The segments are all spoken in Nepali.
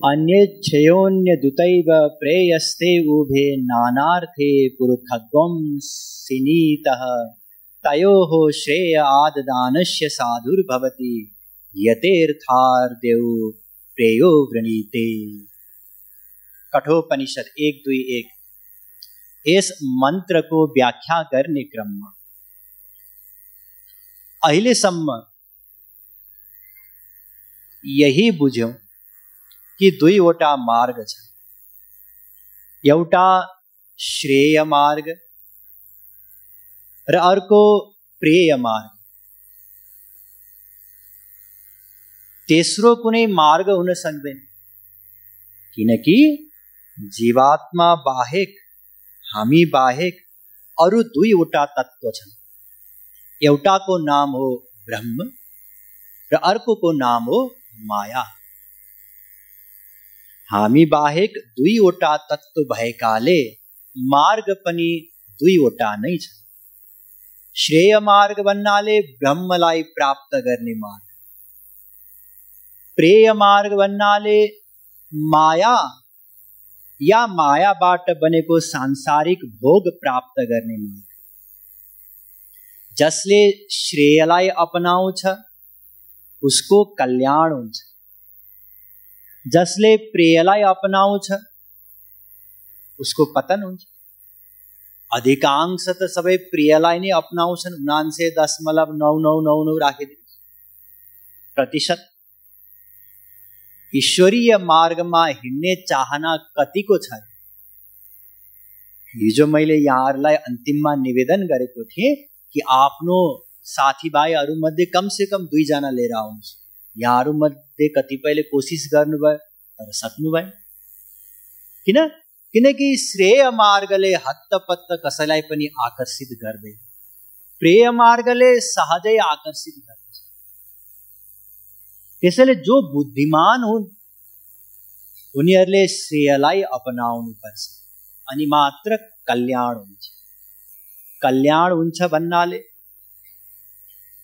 अन्येच्छयोन्य दुतैव प्रेयस्ते उभे नानार्थे पुरुखग्वं सिनीतः तयोः श्रेय आददानस्य साधुर्भवति यतेर्थार्देव प्रेयो वृणीते। कठोपनिषद 1:2-1। इस मंत्र को व्याख्या करने क्रम में अहिलेसम्म यही बुझ्यौं कि दुईवटा मार्ग छ। एउटा श्रेय मार्ग र अर्को प्रेय मार्ग। तेस्रो कुनै मार्ग हुन सक्दैन, किनकि जीवात्मा बाहेक, हामी बाहेक अरु दुईवटा तत्व छन्। एउटाको नाम हो ब्रह्म र अर्कोको नाम हो माया। हामी बाहेक दुईवटा तत्व भएकाले मार्ग पनि दुईवटा नै छ। श्रेय मार्ग भन्नाले ब्रह्मलाई प्राप्त गर्ने मार्ग, प्रेय मार्ग भन्नाले माया या मायाबाट बनेको सांसारिक भोग प्राप्त गर्ने मार्ग। जसले श्रेयलाई अपनाउँछ उसको कल्याण हुन्छ, जसले प्रेयलाई अपनाउँछ उसको पतन हुन्छ। अधिकांश त सबै प्रेयलाई नै अपनाउँछन्, 99.9999 राखिदिनुहोस् %। ईश्वरीय मार्गमा हिँड्ने चाहना कतिको छ? हिजो मैले यहाँहरूलाई अन्तिममा निवेदन गरेको थिएँ कि आफ्नो साथीभाइहरू मध्ये कम से कम 2 जना लिएर आउनुहोस्। यहाँहरू मध्ये कतिपयले कोसिस गर्नुभयो तर सक्नु भएन। किनकि श्रेय मार्गले हत्तपत्त कसैलाई पनि आकर्षित गर्दैन, प्रेय मार्गले सहजै आकर्षित गर्छ। त्यसैले जो बुद्धिमान हुन् उनीहरूले श्रेयलाई अपनाउनु पर्छ, अनि मात्र कल्याण हुन्छ। कल्याण हुन्छ भन्नाले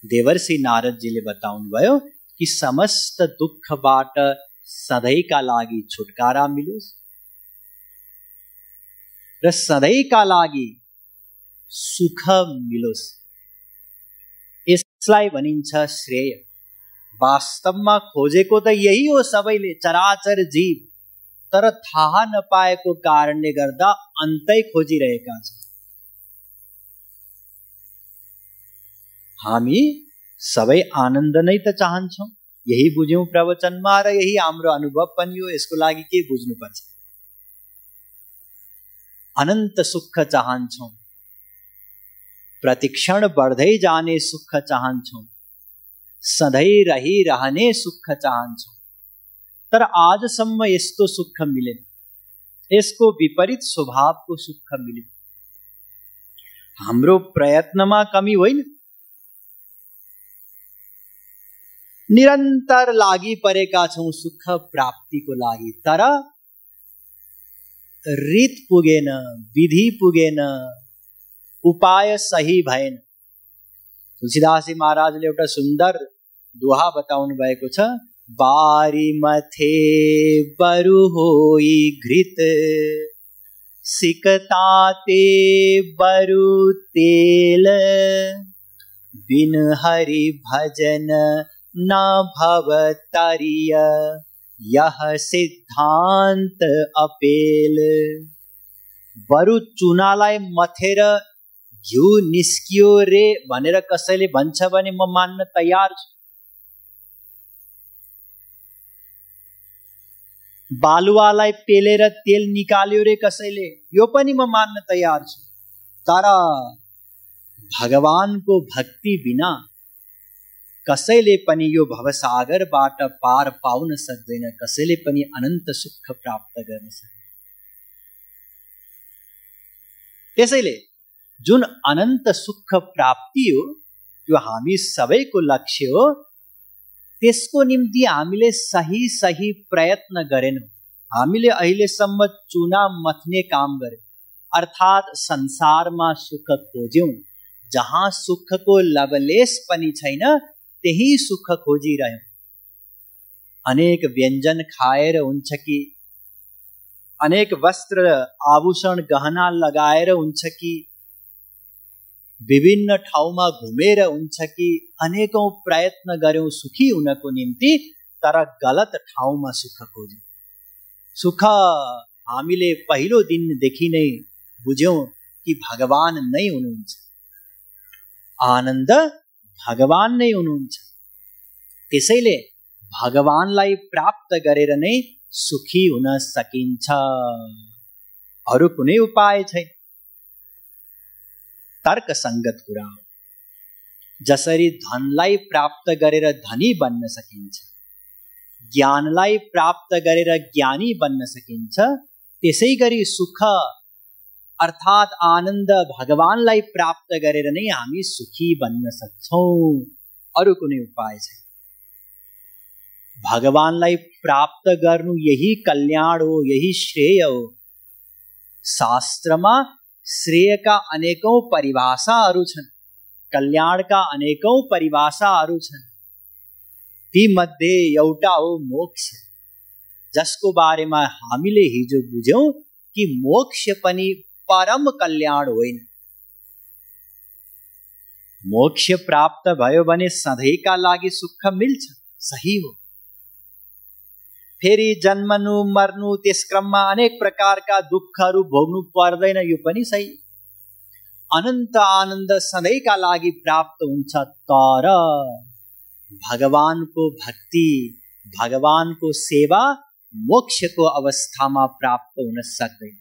देवर्षि नारदजीले बताउनु भयो कि समस्त दुःखबाट सधैँका लागि छुटकारा मिलोस् र सधैँका लागि सुख मिलोस्। यसलाई भनिन्छ श्रेय। वास्तवमा खोजेको त यही हो सबैले, चराचर जीव, तर थाहा नपाएको कारणले गर्दा अन्तै खोजिरहेका छन्। हामी सबै आनन्द नै त चाहन्छौं, यही बुझ्यौं प्रवचनमा र यही हाम्रो अनुभव पनि हो। यसको लागि के बुझ्नुपर्छ? अनन्त सुख चाहन्छौं, प्रतिक्षण बढ्दै जाने सुख चाहन्छौं, सधैँ रहिरहने सुख चाहन्छौं। तर आजसम्म यस्तो सुख मिलेन, यसको विपरीत स्वभावको सुख मिल्यो। हाम्रो प्रयत्नमा कमी होइन, निरन्तर लागि परेका छौं सुख प्राप्तिको लागि, तर रीत पुगेन, विधि पुगेन, उपाय सही भएन। तुलसीदासजी महाराजले एउटा सुन्दर दोहा बताउनु भएको छ। बारी मथे बरु होई घृत, सिकताते बरु तेल, बिन हरि भजन न भव तरिय, यह सिद्धांत अपेल। बरु चुनालाई मथेर घिउ निस्कियो रे भनेर कसैले भन्छ भने म मान्न तयार छु। बालुवालाई पेलेर तेल निकाल्यो रे कसैले, यो पनि म मान्न तयार छु। तर भगवानको भक्ति बिना कसैले पनि यो भवसागरबाट पार पाउन सक्दैन, कसैले पनि अनन्त सुख प्राप्त गर्न सक्दैन। त्यसैले जुन अनन्त सुख प्राप्ति हो त्यो हामी सबैको लक्ष्य हो। त्यसको निम्ति हामीले सही प्रयत्न गरेनौं। हामीले अहिलेसम्म चुना मथ्ने काम गर्यौं, अर्थात संसारमा सुख खोज्यौं। जहाँ सुखको लवलेश पनि छैन त्यही सुख खोजिरह्यौं। अनेक व्यंजन खाएर हुन्छ कि, अनेक वस्त्र आभूषण गहना लगाएर हुन्छ कि, विभिन्न ठाउँमा घुमेर हुन्छ कि, अनेकौं प्रयत्न गर्यौं सुखी हुनको निम्ति, तर गलत ठाउँमा सुख खोज्यौं। सुख हामीले पहिलो दिनदेखि नै बुझ्यौं कि भगवान नै हुनुहुन्छ, आनन्द भगवान नै हुनुहुन्छ। त्यसैले भगवानलाई प्राप्त गरेर नै सुखी हुन सकिन्छ, अरु कुनै उपाय छैन। तर्क संगत कुरा हो। जसरी धनलाई प्राप्त गरेर धनी बन्न सकिन्छ, ज्ञानलाई प्राप्त गरेर ज्ञानी बन्न सकिन्छ, त्यसैगरी सुख अर्थात् आनन्द भगवानलाई प्राप्त गरेर नै हामी सुखी बन्न सक्छौं, अरु कुनै उपाय छैन। भगवानलाई प्राप्त गर्नु यही कल्याण हो, यही श्रेय हो। शास्त्रमा श्रेयका अनेकौं परिभाषाहरू छन्, कल्याणका अनेकौं परिभाषाहरू छन्। ती मध्ये एउटा हो मोक्ष, जसको बारेमा हामीले हिजो बुझ्यौं कि मोक्ष पनि परम कल्याण होइन। मोक्ष प्राप्त भयो भने सधैँका लागि सुख मिल्छ, सही हो। फेरि जन्मनु मर्नु त्यस क्रममा अनेक प्रकारका दुःखहरू भोग्नु पर्दैन, यो पनि सही। अनन्त आनन्द सधैँका लागि प्राप्त हुन्छ, तर भगवानको भक्ति, भगवानको सेवा मोक्षको अवस्थामा प्राप्त हुन सक्दैन।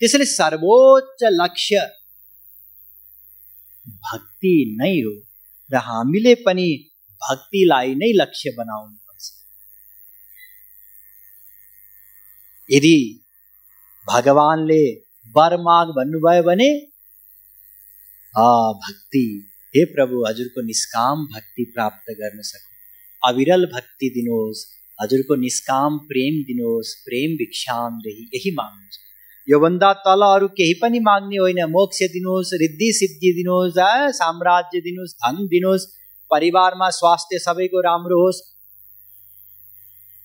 त्यसैले सर्वोच्च लक्ष्य भक्ति नै हो र हामीले पनि भक्तिलाई नै लक्ष्य बनाउनु। यदि भगवानले वर माग भन्नुभयो भने भक्ति, हे प्रभु हजुरको निष्काम भक्ति प्राप्त गर्न सकौं, अविरल भक्ति दिनुहोस्, हजुरको निष्काम प्रेम दिनुहोस्, प्रेम भिक्षाम देहि, यही माग्नु छ। यो भन्दा तल अरु केही पनि माग्ने होइन। मोक्ष दिनुहोस्, रिद्धि सिद्धि दिनुहोस्, साम्राज्य दिनुहोस्, धन दिनुहोस्, परिवारमा स्वास्थ्य सबैको राम्रो होस्,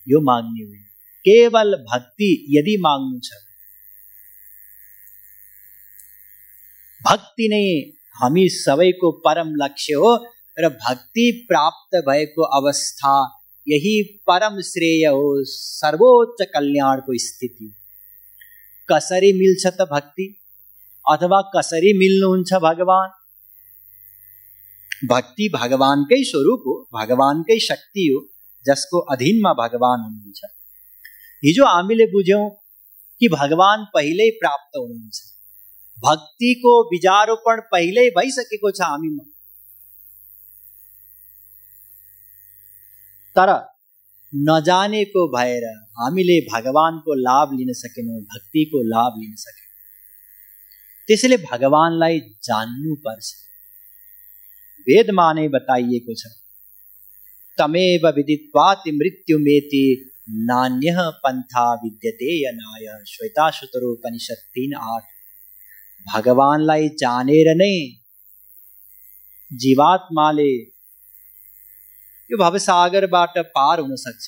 यो माग्ने होइन। केवल भक्ति यदि माग्नु छ, भक्ति नै हामी सबैको परम लक्ष्य हो र भक्ति प्राप्त भएको अवस्था यही परम श्रेय हो, सर्वोच्च कल्याणको स्थिति। कसरी मिल्छ त भक्ति, अथवा कसरी मिल्नुहुन्छ भगवान? भक्ति भगवानकै स्वरूप हो, भगवानकै शक्ति हो, जसको अधीनमा भगवान हुनुहुन्छ। हिजो हामीले बुझ्यौं कि भगवान पहिल्यै प्राप्त हुनुहुन्छ, भक्तिको बीजारोपण पहिल्यै भइसकेको छ हामीमा। तर नजानेको भएर हामीले भगवानको लाभ लिन सकेनौं, भक्तिको लाभ लिन सकेनौं। त्यसैले भगवानलाई जान्नु पर्छ। वेदमा नै बताइएको छ, तमेव विदित्वाति मृत्युमेति नान्यः पंथा विद्यते यनाय, श्वेताश्वतरोपनिषद 3:8। भगवानलाई जानेर नै जीवात्माले यो भवसागरबाट पार हुन सक्छ,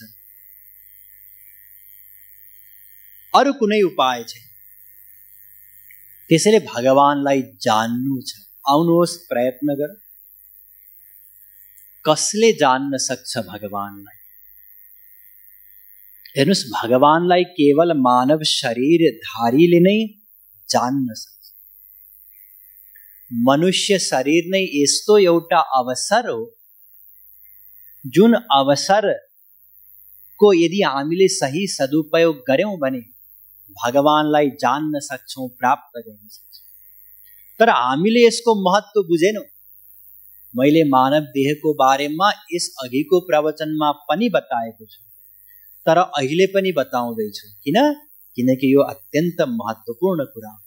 अरु कुनै उपाय छैन। त्यसैले भगवानलाई जान्नु छ। आउनुहोस् प्रयत्न गर। कसले जान्न सक्छ भगवानलाई? हेर्नुस्, भगवानलाई केवल मानव शरीरधारीले नै जान्न सक्छ। मनुष्य शरीर नै यस्तो एउटा अवसर हो, जुन अवसर को यदि हामीले सही सदुपयोग गर्यौं भने भगवानलाई जान्न सक्छौं, प्राप्त गर्न सक्छौं। तर हामीले यसको महत्व बुझेनौं। मैले मानव देहको बारेमा यस अघिको प्रवचनमा पनि बताएको छु, तर अहिले पनि बताउँदैछु। किनकि यो अत्यन्त महत्वपूर्ण कुरा हो।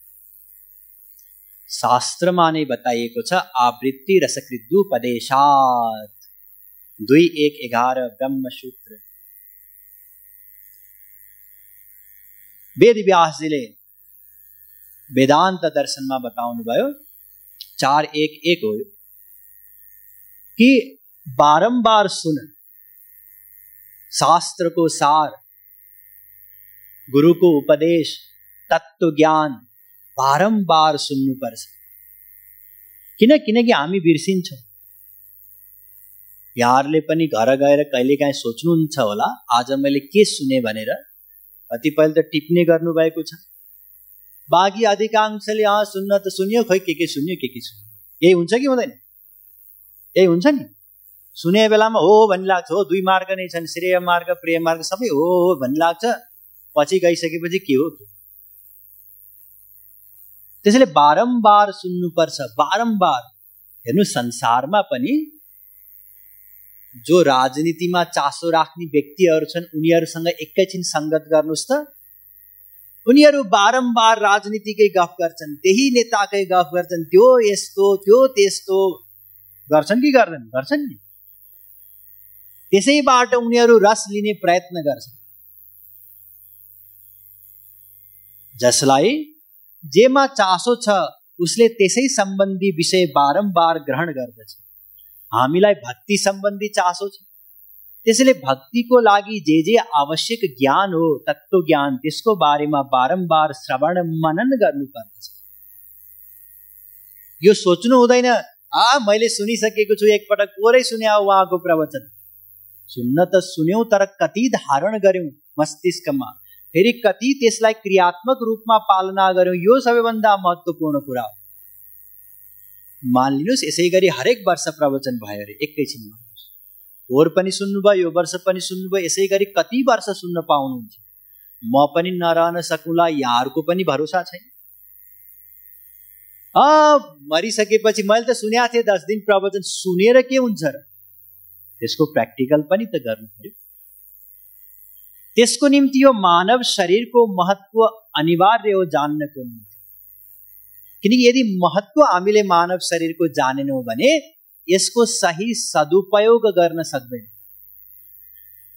शास्त्रमा नै बताइएको छ, आवृत्ति रसकृदुपदेशात् 2:1-11 ब्रह्मसूत्र। वेद व्यासजीले वेदान्त दर्शनमा बताउनु भयो, 4:1-1 हो कि बारम्बार सुन, शास्त्रको सार, गुरुको उपदेश, तत्व ज्ञान बारम्बार सुन्नुपर्छ। किनकि हामी बिर्सिन्छौँ। यहाँहरूले पनि घर गएर कहिलेकाहीँ सोच्नुहुन्छ होला आज मैले के सुने भनेर। कतिपयले त टिप्ने गर्नुभएको छ, बाँकी अधिकांशले सुन्न त सुन्यो, खोइ के सुन्यो के सुन्यो। यही हुन्छ कि हुँदैन? यही हुन्छ नि। सुने बेलामा हो भन्ने लाग्छ, हो 2 मार्ग नै छन्, श्रेय मार्ग प्रेय मार्ग सबै हो भन्ने लाग्छ, पछि गइसकेपछि के हो के। त्यसैले बारम्बार सुन्नुपर्छ, बारम्बार। हेर्नु, संसारमा पनि जो राजनीतिमा चासो राख्ने व्यक्तिहरू छन् उनीहरूसँग एकैछिन संगत गर्नुस् त, उनीहरू बारम्बार राजनीतिकै गफ गर्छन्, त्यही नेताकै गफ गर्छन्, त्यो यस्तो त्यो त्यस्तो गर्छन् कि गर्दैन? गर्छन् नि। त्यसैबाट उनीहरू रस लिने प्रयत्न गर्छन्। जसलाई जेमा चासो छ उसले त्यसै सम्बन्धी विषय बारम्बार ग्रहण गर्दछ। हामीलाई भक्ति सम्बन्धी चासो छ, त्यसैले भक्तिको लागि जे आवश्यक ज्ञान हो, तत्व ज्ञान, त्यसको बारेमा बारम्बार श्रवण मनन गर्नुपर्छ। यो सोच्नु हुँदैन मैले सुनिसकेको छु, एकपटक कोरै सुन्या उहाँको प्रवचन। सुन्न त सुन्यौं, तर कति धारण गर्यौं मस्तिष्कमा, फेरि कति त्यसलाई क्रियात्मक रूपमा पालना गर्यौं, यो सबैभन्दा महत्त्वपूर्ण कुरा हो। मानिलिनुस् यसै गरी हरेक वर्ष प्रवचन भयो अरे, एकैछिनमा होर पनि सुन्नुभयो, यो वर्ष पनि सुन्नुभयो, यसै गरी कति वर्ष सुन्न पाउनुहुन्छ? म पनि नरहन सकुला, यहाँहरूको पनि भरोसा छैन। मरिसकेपछि मैले त सुनेको थिएँ 10 दिन प्रवचन, सुनेर के हुन्छ र? त्यसको प्र्याक्टिकल पनि त गर्नु पर्यो। त्यसको निम्ति यो मानव शरीरको महत्व अनिवार्य हो जान्नको निम्ति। किनकि यदि महत्व हामीले मानव शरीरको जानेनौं भने यसको सही सदुपयोग गर्न सक्दैन।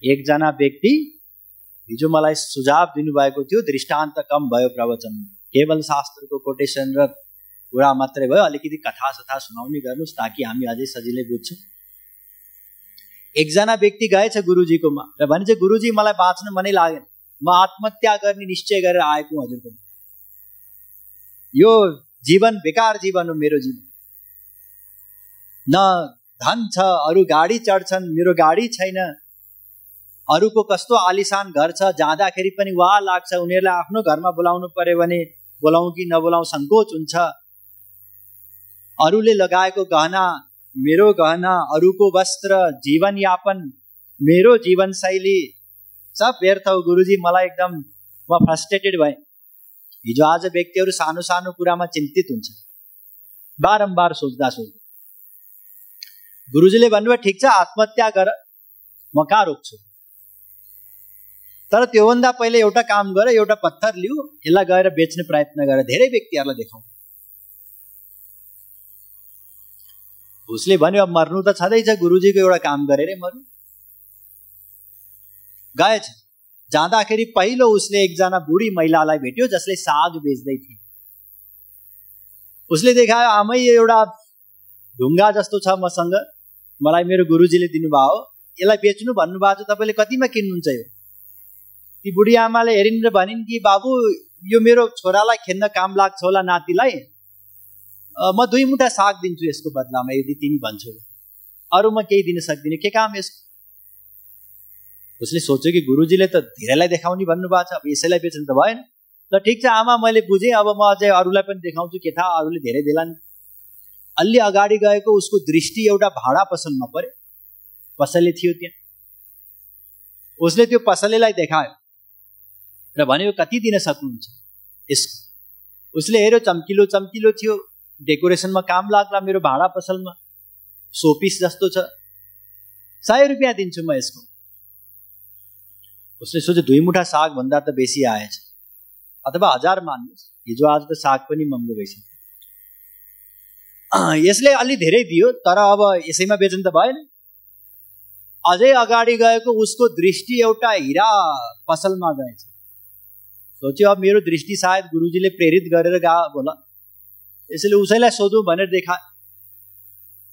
एकजना व्यक्ति हिजो मलाई सुझाव दिनुभएको थियो, दृष्टान्त कम भयो प्रवचन, केवल शास्त्रको कोटेसन र कुरा मात्रै भयो, अलिकति कथा सथा सुनाउने गर्नुस् ताकि हामी अझै सजिलै बुझ्छौं। एकजना व्यक्ति गएछ गुरुजीकोमा र भन्छ, गुरुजी मलाई बाँच्न मनै लागेन, म आत्महत्या गर्ने निश्चय गरेर आएको हजुरको। यो जीवन बेकार जीवन हो मेरो जीवन, न धन छ, अरू गाडी चढ्छन्, मेरो गाडी छैन, अरूको कस्तो आलिशान घर छ, जाँदाखेरि पनि वाह लाग्छ, उनीहरूलाई आफ्नो घरमा बोलाउनु पर्यो भने बोलाउँ कि नबोलाउँ संकोच हुन्छ, अरूले लगाएको गहना मेरो गहना, अरूको वस्त्र, जीवन यापन, मेरो जीवन शैली सब व्यर्थ हो गुरुजी, मलाई एकदम म फ्रस्ट्रेटेड भएँ। हिजो आज व्यक्तिहरू सानो सानो कुरामा चिन्तित हुन्छ, बारम्बार सोच्दा सोच्दा। गुरुजीले भन्नुभयो ठिक छ आत्महत्या गर, म कहाँ रोक्छु, तर त्योभन्दा पहिले एउटा काम गर, एउटा पत्थर लिऊ, यसलाई गएर बेच्ने प्रयत्न गर, धेरै व्यक्तिहरूलाई देखाऊ। उसले भन्यो अब मर्नु त छँदैछ, गुरुजीको एउटा काम गरेरै मर्नु। गएछ, जाँदाखेरि पहिलो उसले एकजना बुढी महिलालाई भेट्यो जसले साग बेच्दै थिए। उसले देखायो, आमै एउटा ढुङ्गा जस्तो छ मसँग, मलाई मेरो गुरुजीले दिनुभयो, यसलाई बेच्नु भन्नुभएको छ, तपाईँले कतिमा किन्नुहुन्छ यो? ती बुढी आमाले हेरिन् र भनिन् कि बाबु यो मेरो छोरालाई खेल्न काम लाग्छ होला, नातिलाई, म 2 मुठा साग दिन्छु यसको बदलामा, यदि तिमी भन्छौ, अरू म केही दिन सक्दिनँ, के काम यसको? उसले सोच्यो कि गुरुजीले त धेरैलाई देखाउने भन्नुभएको छ, अब यसैलाई बेच्नु त भएन। ल ठिक छ आमा, मैले बुझेँ, अब म अझै अरूलाई पनि देखाउँछु, के थाहा अरूले धेरै देलान्। अलि अगाडि गएको उसको दृष्टि एउटा भाडा पसलमा पर्यो, पसले थियो त्यहाँ। उसले त्यो पसलेलाई देखायो र भन्यो कति दिन सक्नुहुन्छ यसको? उसले हेऱ्यो, चम्किलो चम्किलो थियो, डेकोरेसनमा काम लाग्ला मेरो भाडा पसलमा, सोपिस जस्तो छ, 100 रुपियाँ दिन्छु म यसको। उसले सोच्यो 2 मुठा साग भन्दा त बेसी आएछ, अथवा 1000 मान्नुहोस्, हिजो आज त साग पनि महँगो भइसक्यो। यसले अलि धेरै दियो, तर अब यसैमा बेच्नु त भएन। अझै अगाडि गएको उसको दृष्टि एउटा हिरा पसलमा गएछ। सोच्यो अब मेरो दृष्टि सायद गुरुजीले प्रेरित गरेर गयो होला, यसैले उसैलाई सोधौँ भनेर देखा।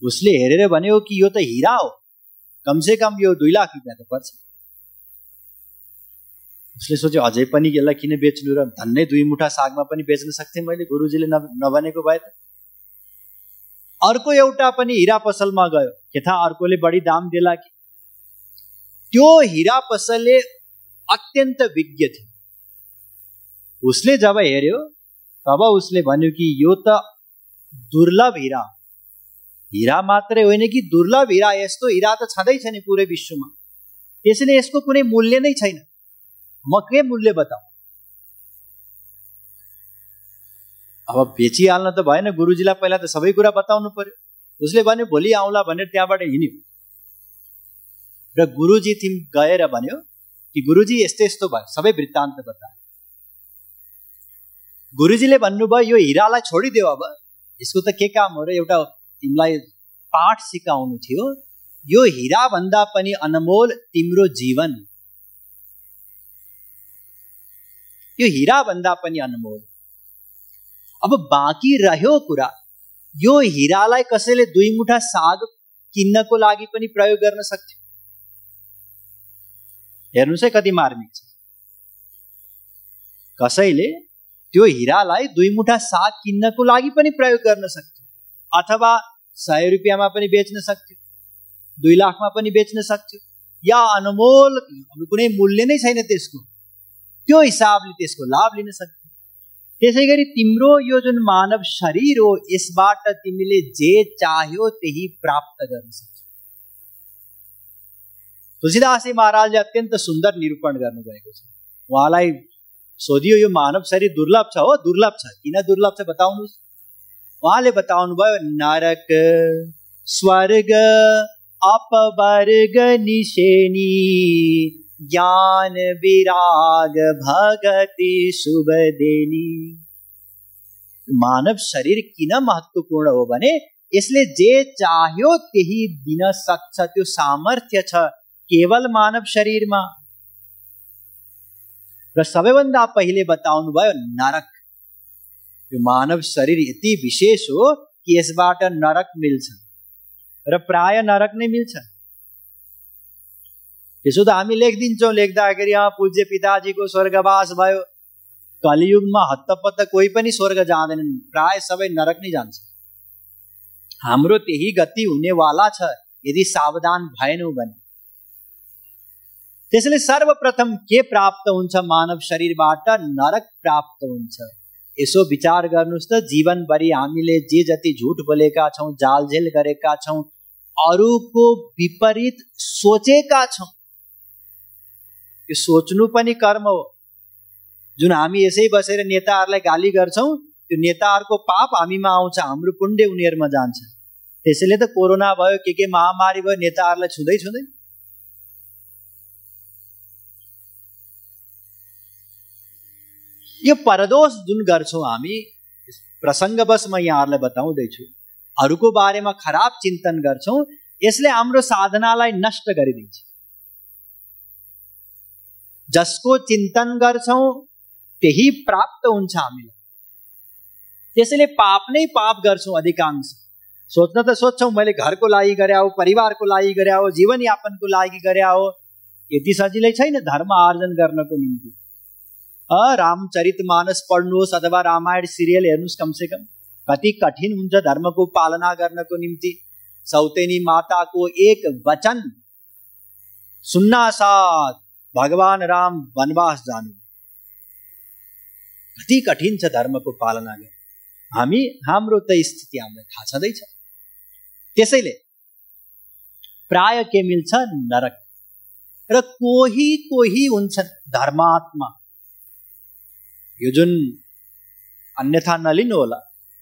उसले हेरेर भन्यो कि यो त हिरा हो, कमसे कम यो 2 लाख रुपियाँ त पर्छ। उसले सोच्यो अझै पनि यसलाई किन बेच्नु र धन्नै 2 मुठा सागमा पनि बेच्न सक्थेँ मैले, गुरुजीले नभनेको भए त। अर्को एउटा पनि हिरा पसलमा गयो, के थाहा अर्कोले बढी दाम देला कि। त्यो हिरा पसलले अत्यन्त विज्ञ थियो। उसले जब हेर्यो तब उसले भन्यो कि यो त दुर्लभ हिरा, हिरा मात्रै होइन कि दुर्लभ हिरा, यस्तो हिरा त छँदै छैन पुरै विश्वमा, त्यसैले यसको कुनै मूल्य नै छैन, म के मूल्य बताऊ। अब बेचिहाल्न त भएन, गुरुजीलाई पहिला त सबै कुरा बताउनु पर्यो। उसले भन्यो भोलि आउँला भनेर त्यहाँबाट हिँड्यो र गुरुजी थिम गएर भन्यो कि गुरुजी यस्तो यस्तो भयो, सबै वृत्तान्त बताए। गुरुजीले भन्नुभयो यो हिरालाई छोडिदेऊ, अब यसको त के काम हो र, एउटा तिमीलाई पाठ सिकाउनु थियो, यो हिरा भन्दा पनि अनमोल तिम्रो जीवन, यो हिरा भन्दा पनि अनमोल। अब बाँकी रह्यो कुरा, यो हिरालाई कसैले 2 मुठा साग किन्नको लागि पनि प्रयोग गर्न सक्थ्यो। हेर्नुस् है कति मार्मिक छ। कसैले त्यो हिरालाई 2 मुठा साग किन्नको लागि पनि प्रयोग गर्न सक्थ्यो, अथवा 100 रुपियाँमा पनि बेच्न सक्थ्यो, 2 लाखमा पनि बेच्न सक्थ्यो, या अनमोल कुनै मूल्य नै छैन त्यसको, त्यो हिसाबले त्यसको लाभ लिन सक्थ्यो। त्यसैगरी तिम्रो यो जुन मानव शरीर हो, यसबाट तिमीले जे चाह्यो त्यही प्राप्त गर्न सक्छौ। तुलसीदासजी महाराजले अत्यन्त सुन्दर निरूपण गर्नुभएको छ। उहाँलाई सोधियो यो मानव शरीर दुर्लभ छ हो, दुर्लभ छ, किन दुर्लभ छ बताउनुहोस्। उहाँले बताउनु भयो नरक स्वर्ग अपवर्ग निशेनी ज्ञान विराग भगति शुभ देनी। मानव शरीर किन महत्वपूर्ण हो भने यसले जे चाह्यो त्यही दिन सक्छ, त्यो सामर्थ्य छ केवल मानव शरीरमा। र सबैभन्दा पहिले बताउनु भयो नरक, यो मानव शरीर यति विशेष हो कि यसबाट नरक मिल्छ र प्राय नरक नै मिल्छ। त्यसो त हामी लेखिदिन्छौँ, लेख्दाखेरि पूज्य पिताजीको स्वर्गवास भयो। कलियुगमा हत्तपत्त कोही पनि स्वर्ग जाँदैनन्, प्राय सबै नरक नै जान्छ। हाम्रो त्यही गति हुनेवाला छ यदि सावधान भएनौँ भने। त्यसैले सर्वप्रथम के प्राप्त हुन्छ मानव शरीरबाट? नरक प्राप्त हुन्छ। यसो विचार गर्नुस् त, जीवनभरि हामीले जे जति झुट बोलेका छौँ, जालझेल गरेका छौँ, अरूको विपरीत सोचेका छौँ, यो सोच्नु पनि कर्म हो। जुन हामी यसै बसेर नेताहरूलाई गाली गर्छौँ, त्यो नेताहरूको पाप हामीमा आउँछ, हाम्रो पुण्य उनीहरूमा जान्छ। त्यसैले त कोरोना भयो, के महामारी भयो, नेताहरूलाई छुँदै छुँदै। यो परदोष जुन गर्छौँ हामी, प्रसङ्गवश म यहाँहरूलाई बताउँदैछु, अरूको बारेमा खराब चिन्तन गर्छौँ, यसले हाम्रो साधनालाई नष्ट गरिदिन्छ। जसको चिन्तन गर्छौँ त्यही प्राप्त हुन्छ हामीलाई। त्यसैले पाप नै पाप गर्छौँ अधिकांश। सोच्न त सोच्छौँ मैले घरको लागि गरे हो, परिवारको लागि गरे हो, जीवनयापनको लागि गरे हो, यति सजिलै छैन धर्म आर्जन गर्नको निम्ति। रामचरितमानस पढ्नुहोस् अथवा रामायण सिरियल हेर्नुहोस्, कमसे कम कति कठिन हुन्छ धर्मको पालना गर्नको निम्ति। सौतेनी माताको एक वचन सुन्ना साथ भगवान राम वनवास जानु, कति कठिन छ धर्मको पालना गर्नु। हाम्रो त स्थिति हामीलाई थाहा छँदैछ। त्यसैले प्राय के मिल्छ? नरक। र कोही हुन्छन् धर्मात्मा। यो जुन अन्यथा नलिनु होला,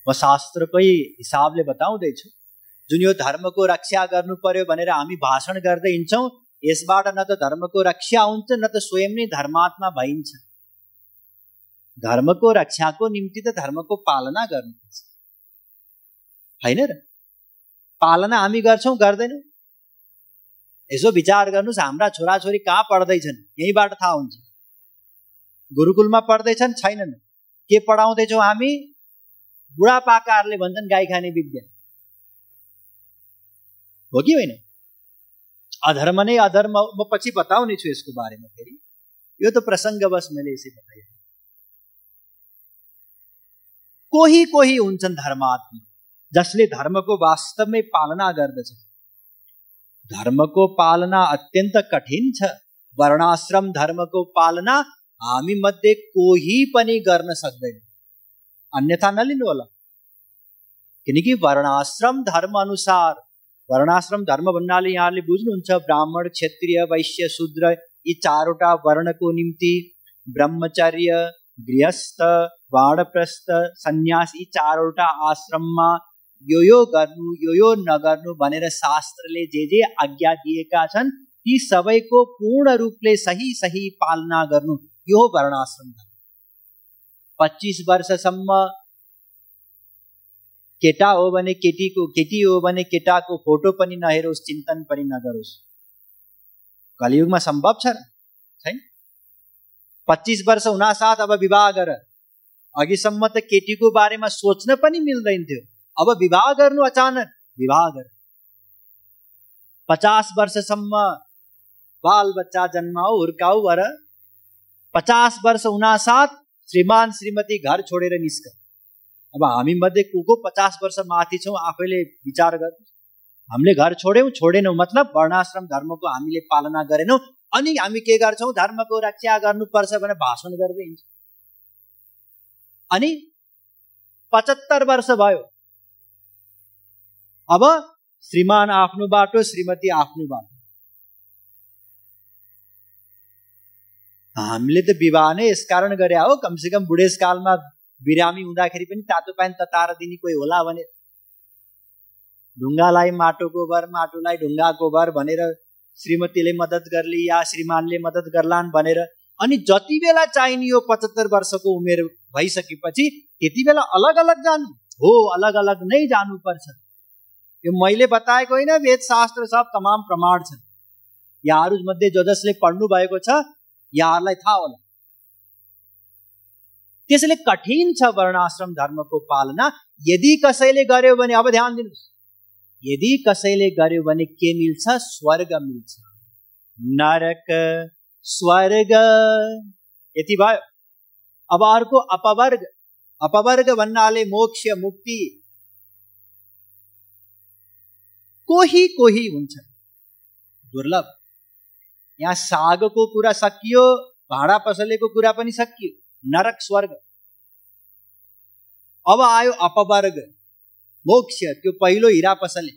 म शास्त्रकै हिसाबले बताउँदैछु। जुन यो धर्मको रक्षा गर्नु पर्यो भनेर हामी भाषण गर्दै हिँड्छौँ, यसबाट न त धर्मको रक्षा हुन्छ न त स्वयं नै धर्मात्मा भइन्छ। धर्मको रक्षाको निम्ति त धर्मको पालना गर्नुपर्छ, होइन र? पालना हामी गर्छौँ गर्दैनौँ? यसो विचार गर्नुहोस्, हाम्रा छोराछोरी कहाँ पढ्दैछन्? यहीँबाट थाहा हुन्छ। गुरुकुलमा पढ्दैछन्? छैनन्। के पढाउँदैछौँ हामी? बुढापाकाहरूले भन्छन् गाई खाने विद्या हो कि होइन? अधर्म नै अधर्म, म पछि बताउने छु यसको बारेमा फेरि। यो तो प्रसंग बस मैले इसे बताया। कोही कोही हुन्छन् धर्मात्मा, जसले धर्मको वास्तवमै पालना गर्दछ। धर्मको पालना अत्यन्त कठिन छ। वर्णाश्रम धर्मको पालना हामी मध्ये कोही पनि गर्न सक्दैन, अन्यथा नलिनु होला। किनकि वर्णाश्रम धर्म अनुसार, वर्णाश्रम धर्म भन्नाले यहाँले बुझ्नुहुन्छ ब्राह्मण, क्षत्रिय, वैश्य, शूद्र यी चारवटा वर्णको निम्ति ब्रह्मचर्य, गृहस्थ, वानप्रस्थ, सन्यास यी चारवटा आश्रममा यो गर्नु यो नगर्नु भनेर शास्त्रले जे आज्ञा दिएका छन् ती सबैको पूर्ण रूपले सही पालना गर्नु यो वर्णाश्रम धर्म। 25 वर्षसम्म केटा हो भने केटीको, केटी हो भने केटाको फोटो पनि नहेरोस्, चिन्तन पनि नगरोस्। कलियुगमा सम्भव छ छैन? 25 वर्ष हुनासाथ अब विवाह गर। अघिसम्म त केटीको बारेमा सोच्न पनि मिल्दैन थियो, अब विवाह गर्नु अचानक विवाह गर। 50 वर्षसम्म बाल बच्चा जन्माऊ हुर्काऊ भएर 50 वर्ष हुनासाथ श्रीमान श्रीमती घर छोडेर निस्क। अब हामी मध्ये को 50 वर्ष माथि छौं आफैले विचार गर्नु। हामीले घर छोड्यौं छोडेनौं मतलब वर्णाश्रम धर्मको हामीले पालना गरेनौं, अनि हामी के गर्छौं धर्मको रक्षा गर्नुपर्छ भनेर भाषण गर्दै हिँड्छौं। अनि 75 वर्ष भयो, अब श्रीमान आफ्नो बाटो श्रीमती आफ्नो बाटो। हामीले त विवाह नै यसकारण गरे हो, कमसे कम बुढेसकालमा बिरामी हुँदाखेरि पनि तातो पानी तताएर दिने कोही होला भने। ढुङ्गालाई माटोको भर, माटोलाई ढुङ्गाको भर भनेर श्रीमतीले मद्दत गर्ली या श्रीमानले मद्दत गर्लान् भनेर, अनि जति बेला चाहिने यो 75 वर्षको उमेर भइसकेपछि त्यति बेला अलग अलग जानु हो, अलग अलग नै जानुपर्छ। यो मैले बताएको होइन, वेद शास्त्र सब तमाम प्रमाण छन्। यहाँहरू मध्ये जो जसले पढ्नु भएको छ यहाँहरूलाई थाहा होला। त्यसैले कठिन छ वर्णाश्रम धर्मको पालना। यदि कसैले गर्यो भने, अब ध्यान दिनुहोस्, यदि कसैले गर्यो भने के मिल्छ? स्वर्ग मिल्छ। नरक स्वर्ग यति भयो। अब अर्को अपवर्ग। अपवर्ग भन्नाले मोक्ष मुक्ति। कोही कोही हुन्छ, दुर्लभ। यहाँ सागको कुरा सकियो, भाडा पसलेको कुरा पनि सकियो, नरक स्वर्ग। अब आयो अपवर्ग मोक्ष, त्यो पहिलो हिरा पसले।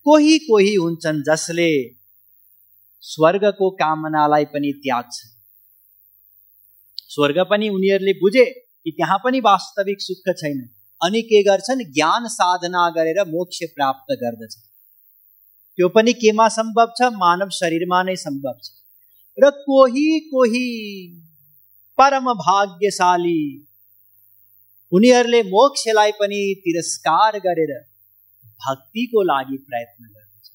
कोही कोही हुन्छन् जसले स्वर्गको कामनालाई पनि त्याग्छ। स्वर्ग पनि उनीहरूले बुझे कि त्यहाँ पनि वास्तविक सुख छैन, अनि के गर्छन्? ज्ञान साधना गरेर मोक्ष प्राप्त गर्दछ। त्यो पनि केमा सम्भव छ? मानव शरीरमा नै सम्भव छ। र कोही कोही परम भाग्यशाली उनीहरूले मोक्षलाई पनि तिरस्कार गरेर भक्तिको लागि प्रयत्न गर्दछ।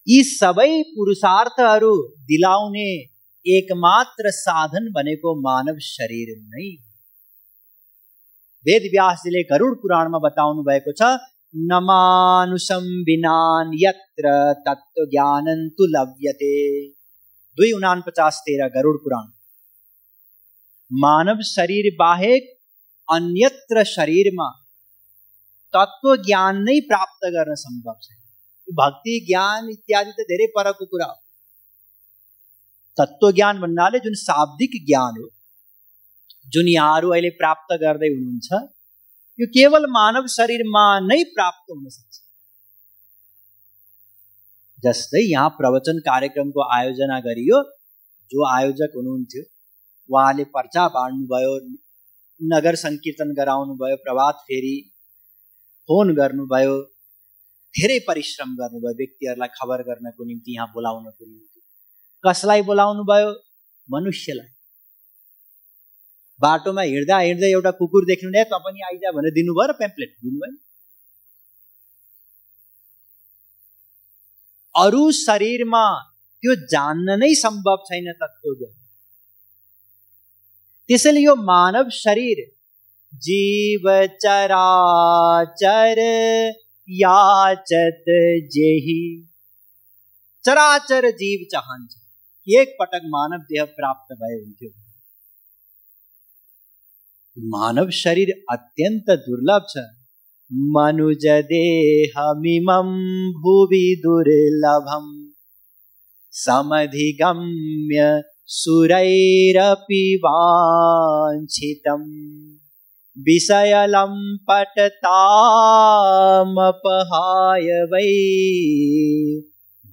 यी सबै पुरुषार्थहरू दिलाउने एकमात्र साधन भनेको मानव शरीर नै। वेद व्यासजीले गरुड पुराणमा बताउनु भएको छ, नमानुषं विनान यत्र तत्व ज्ञानं तु लभ्यते। 2:49-13 गरुड पुराण। मानव शरीर बाहेक अन्यत्र शरीरमा तत्व ज्ञान नै प्राप्त गर्न सम्भव छैन। भक्ति ज्ञान इत्यादि त धेरै परको कुरा हो। तत्व ज्ञान भन्नाले जुन शाब्दिक ज्ञान हो, जुन यहाँहरू अहिले प्राप्त गर्दै हुनुहुन्छ, यो केवल मानव शरीरमा नै प्राप्त हुन सक्छ। जस्तै यहाँ प्रवचन कार्यक्रमको आयोजना गरियो, जो आयोजक हुनुहुन्थ्यो उहाँले पर्चा बाँड्नुभयो, नगर संकीर्तन गराउनु भयो, प्रभात फेरी फोन गर्नुभयो, धेरै परिश्रम गर्नुभयो व्यक्तिहरूलाई खबर गर्नको निम्ति, यहाँ बोलाउनको निम्ति। कसलाई बोलाउनु भयो? मनुष्यलाई। बाटोमा हिँड्दा हिँड्दै एउटा कुकुर देख्नु नै त पनि आइजा भनेर दिनुभयो र पेम्पलेट दिनुभयो। अरू शरीरमा त्यो जान्न नै सम्भव छैन तत्त्वज्ञान। त्यसैले यो मानव शरीर जीव चराचर याचत जेहि चराचर जीव चाहन्छ एक पटक मानव देह प्राप्त भयो हुन्थ्यो। मानव शरीर अत्यंत दुर्लभ छ। मनुज देहमिमं भुवि दुर्लभम समधिगम्य सुरैरपि वाञ्छितम् विषयलं पटतामपहाय वै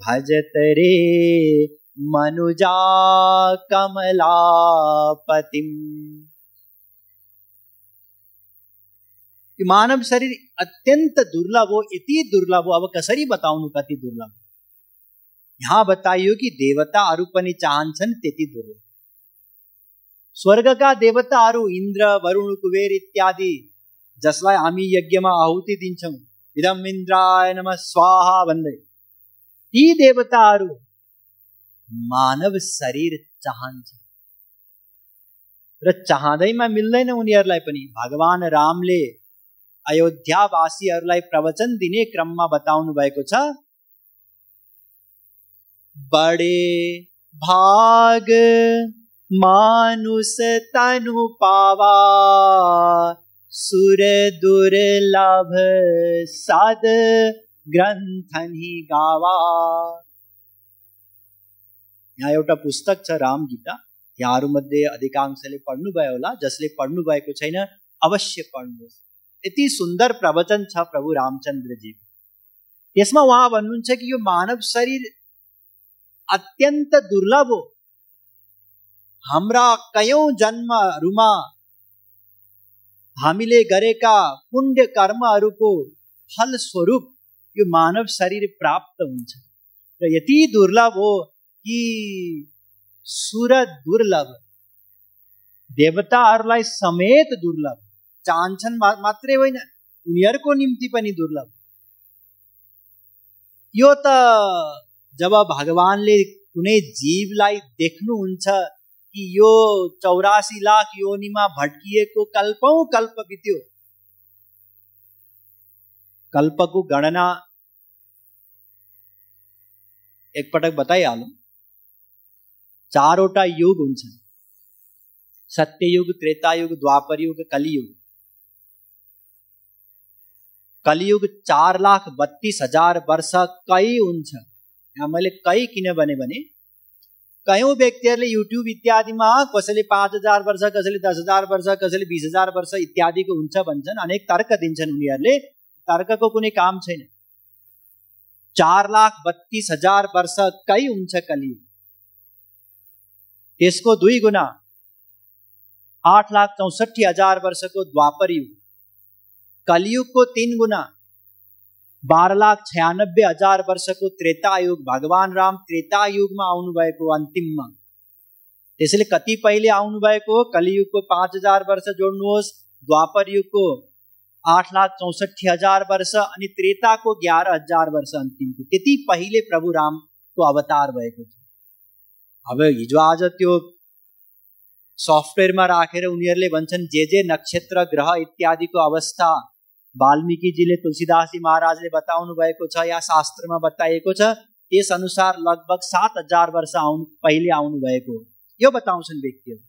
भजत रे मनुजा कमलापतिम। मानव शरीर अत्यंत दुर्लभ हो, यति दुर्लभ हो। अब कसरी बताउनु कति दुर्लभ। यहाँ बताइयो कि देवताहरू पनि चाहन्छन् त्यति दुर्लभ। स्वर्गका देवताहरू इन्द्र वरुण कुबेर इत्यादि जसलाई हामी यज्ञमा आहुति दिन्छौं, इदम इन्द्राय नमः स्वाहा भन्दै, ती देवताहरू मानव शरीर चाहन्छ र चाहँदैमा मिल्दैन उनीहरूलाई पनि। भगवान रामले अयोध्यावासीहरूलाई प्रवचन दिने क्रममा बताउनु भएको छ, बडे भाग मानुष तनु पावा सुर दुर्लभ सद ग्रन्थनि गावा। यहाँ एउटा पुस्तक छ राम गीता, यहाँहरू मध्ये अधिकांशले पढ्नुभयो होला, जसले पढ्नु भएको छैन अवश्य पढ्नुहोस्। यति सुन्दर प्रवचन छ प्रभु रामचन्द्रजी। यसमा उहाँ भन्नुहुन्छ कि यो मानव शरीर अत्यन्त दुर्लभ हो। हाम्रा कयौं जन्महरूमा हामीले गरेका पुण्य कर्महरूको फल स्वरूप यो मानव शरीर प्राप्त हुन्छ र यति दुर्लभ हो कि सुर दुर्लभ, देवताहरूलाई समेत दुर्लभ चाहन्छन् मात्रै होइन, उनीहरूको निम्ति पनि दुर्लभ। यो त जब भगवानले कुनै जीवलाई देख्नुहुन्छ कि यो 84 लाख योनिमा भट्किएको कल्पौं कल्प बित्यो, कल्पको गणना एकपटक बताइहालौं। 4वटा युग हुन्छन्, सत्ययुग, त्रेतायुग, द्वापर युग, कलियुग। कलियुग 4,32,000 वर्ष कै हुन्छ। यहाँ मैले कै किन भने कयौं व्यक्तिहरूले युट्युब इत्यादिमा कसैले 5,000 वर्ष, कसैले 10,000 वर्ष, कसैले 20,000 वर्ष इत्यादिको हुन्छ भन्छन्, अनेक तर्क दिन्छन् उनीहरूले। तर्कको कुनै काम छैन। 4,32,000 वर्ष कै हुन्छ कलियुग। त्यसको 2 गुना 8,64,000 वर्षको द्वापर युग। कलियुगको 3 गुना 12,96,000 वर्षको त्रेतायुग। भगवान राम त्रेतायुगमा आउनु भएको अन्तिममा। त्यसैले कति पहिले आउनु भएको? कलियुगको 5,000 वर्ष जोड्नुहोस्, द्वापर युगको 8,64,000 वर्ष अनि त्रेताको 11,000 वर्ष अन्तिमको। त्यति पहिले प्रभु रामको अवतार भएको थियो। अब हिजो आज त्यो सफ्टवेयरमा राखेर उनीहरूले भन्छन् जे नक्षत्र ग्रह इत्यादिको अवस्था वाल्मीकिजीले, तुलसीदासजी महाराजले बताउनु भएको छ या शास्त्रमा बताइएको छ, त्यस अनुसार लगभग 7,000 वर्ष पहिले आउनु भएको, यो बताउँछन् व्यक्तिहरू।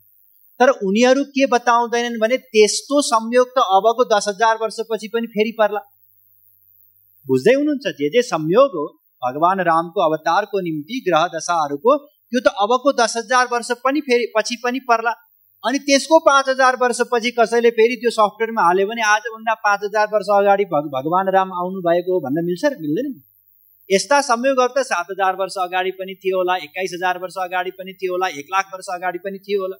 तर उनीहरू के बताउँदैनन् भने त्यस्तो संयोग त अबको 10,000 वर्षपछि पनि फेरि पर्ला। बुझ्दै हुनुहुन्छ? जे संयोग हो भगवान रामको अवतारको निम्ति ग्रह दशाहरूको, त्यो त अबको 10,000 वर्ष पनि फेरि पछि पनि पर्ला। अनि त्यसको 5,000 वर्षपछि कसैले फेरि त्यो सफ्टवेयरमा हाल्यो भने आजभन्दा 5,000 वर्ष अगाडि भगवान राम आउनु भएको हो भन्न मिल्छ र मिल्दैन? यस्ता संयोगहरू त 7,000 वर्ष अगाडि पनि थियो होला, 21,000 वर्ष अगाडि पनि थियो होला, 1,00,000 वर्ष अगाडि पनि थियो होला।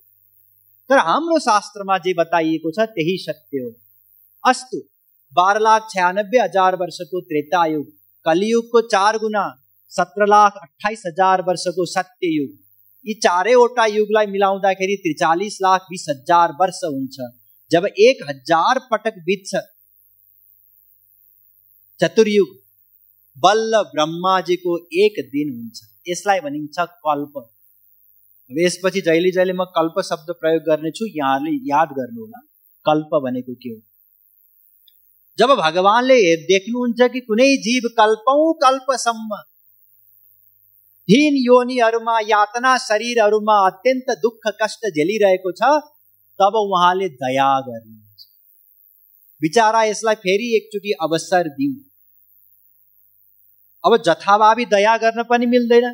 तर हाम्रो शास्त्रमा जे बताइएको छ त्यही सत्य हो। अस्तु, 12,96,000 वर्षको त्रेतायुग, कलियुगको 4 गुना 17,28,000 वर्षको सत्ययुग, यी चारैवटा युगलाई मिलाउँदाखेरि 43,20,000 वर्ष हुन्छ। जब 1,000 पटक बित्छ चतुर्युग, बल्ल ब्रह्माजीको 1 दिन हुन्छ। यसलाई भनिन्छ कल्प। अब यसपछि जहिले जहिले म कल्प शब्द प्रयोग गर्नेछु, यहाँले याद गर्नु होला कल्प भनेको के हो। जब भगवानले देख्नुहुन्छ कि कुनै जीव कल्पौं कल्पसम्म हीन योनिहरूमा यातना शरीरहरूमा अत्यन्त दुःख कष्ट झेलिरहेको छ, तब उहाँले दया गर्नुहुन्छ। बिचारा यसलाई फेरि एकचोटि अवसर दिऊ। अब जथाभावी दया गर्न पनि मिल्दैन।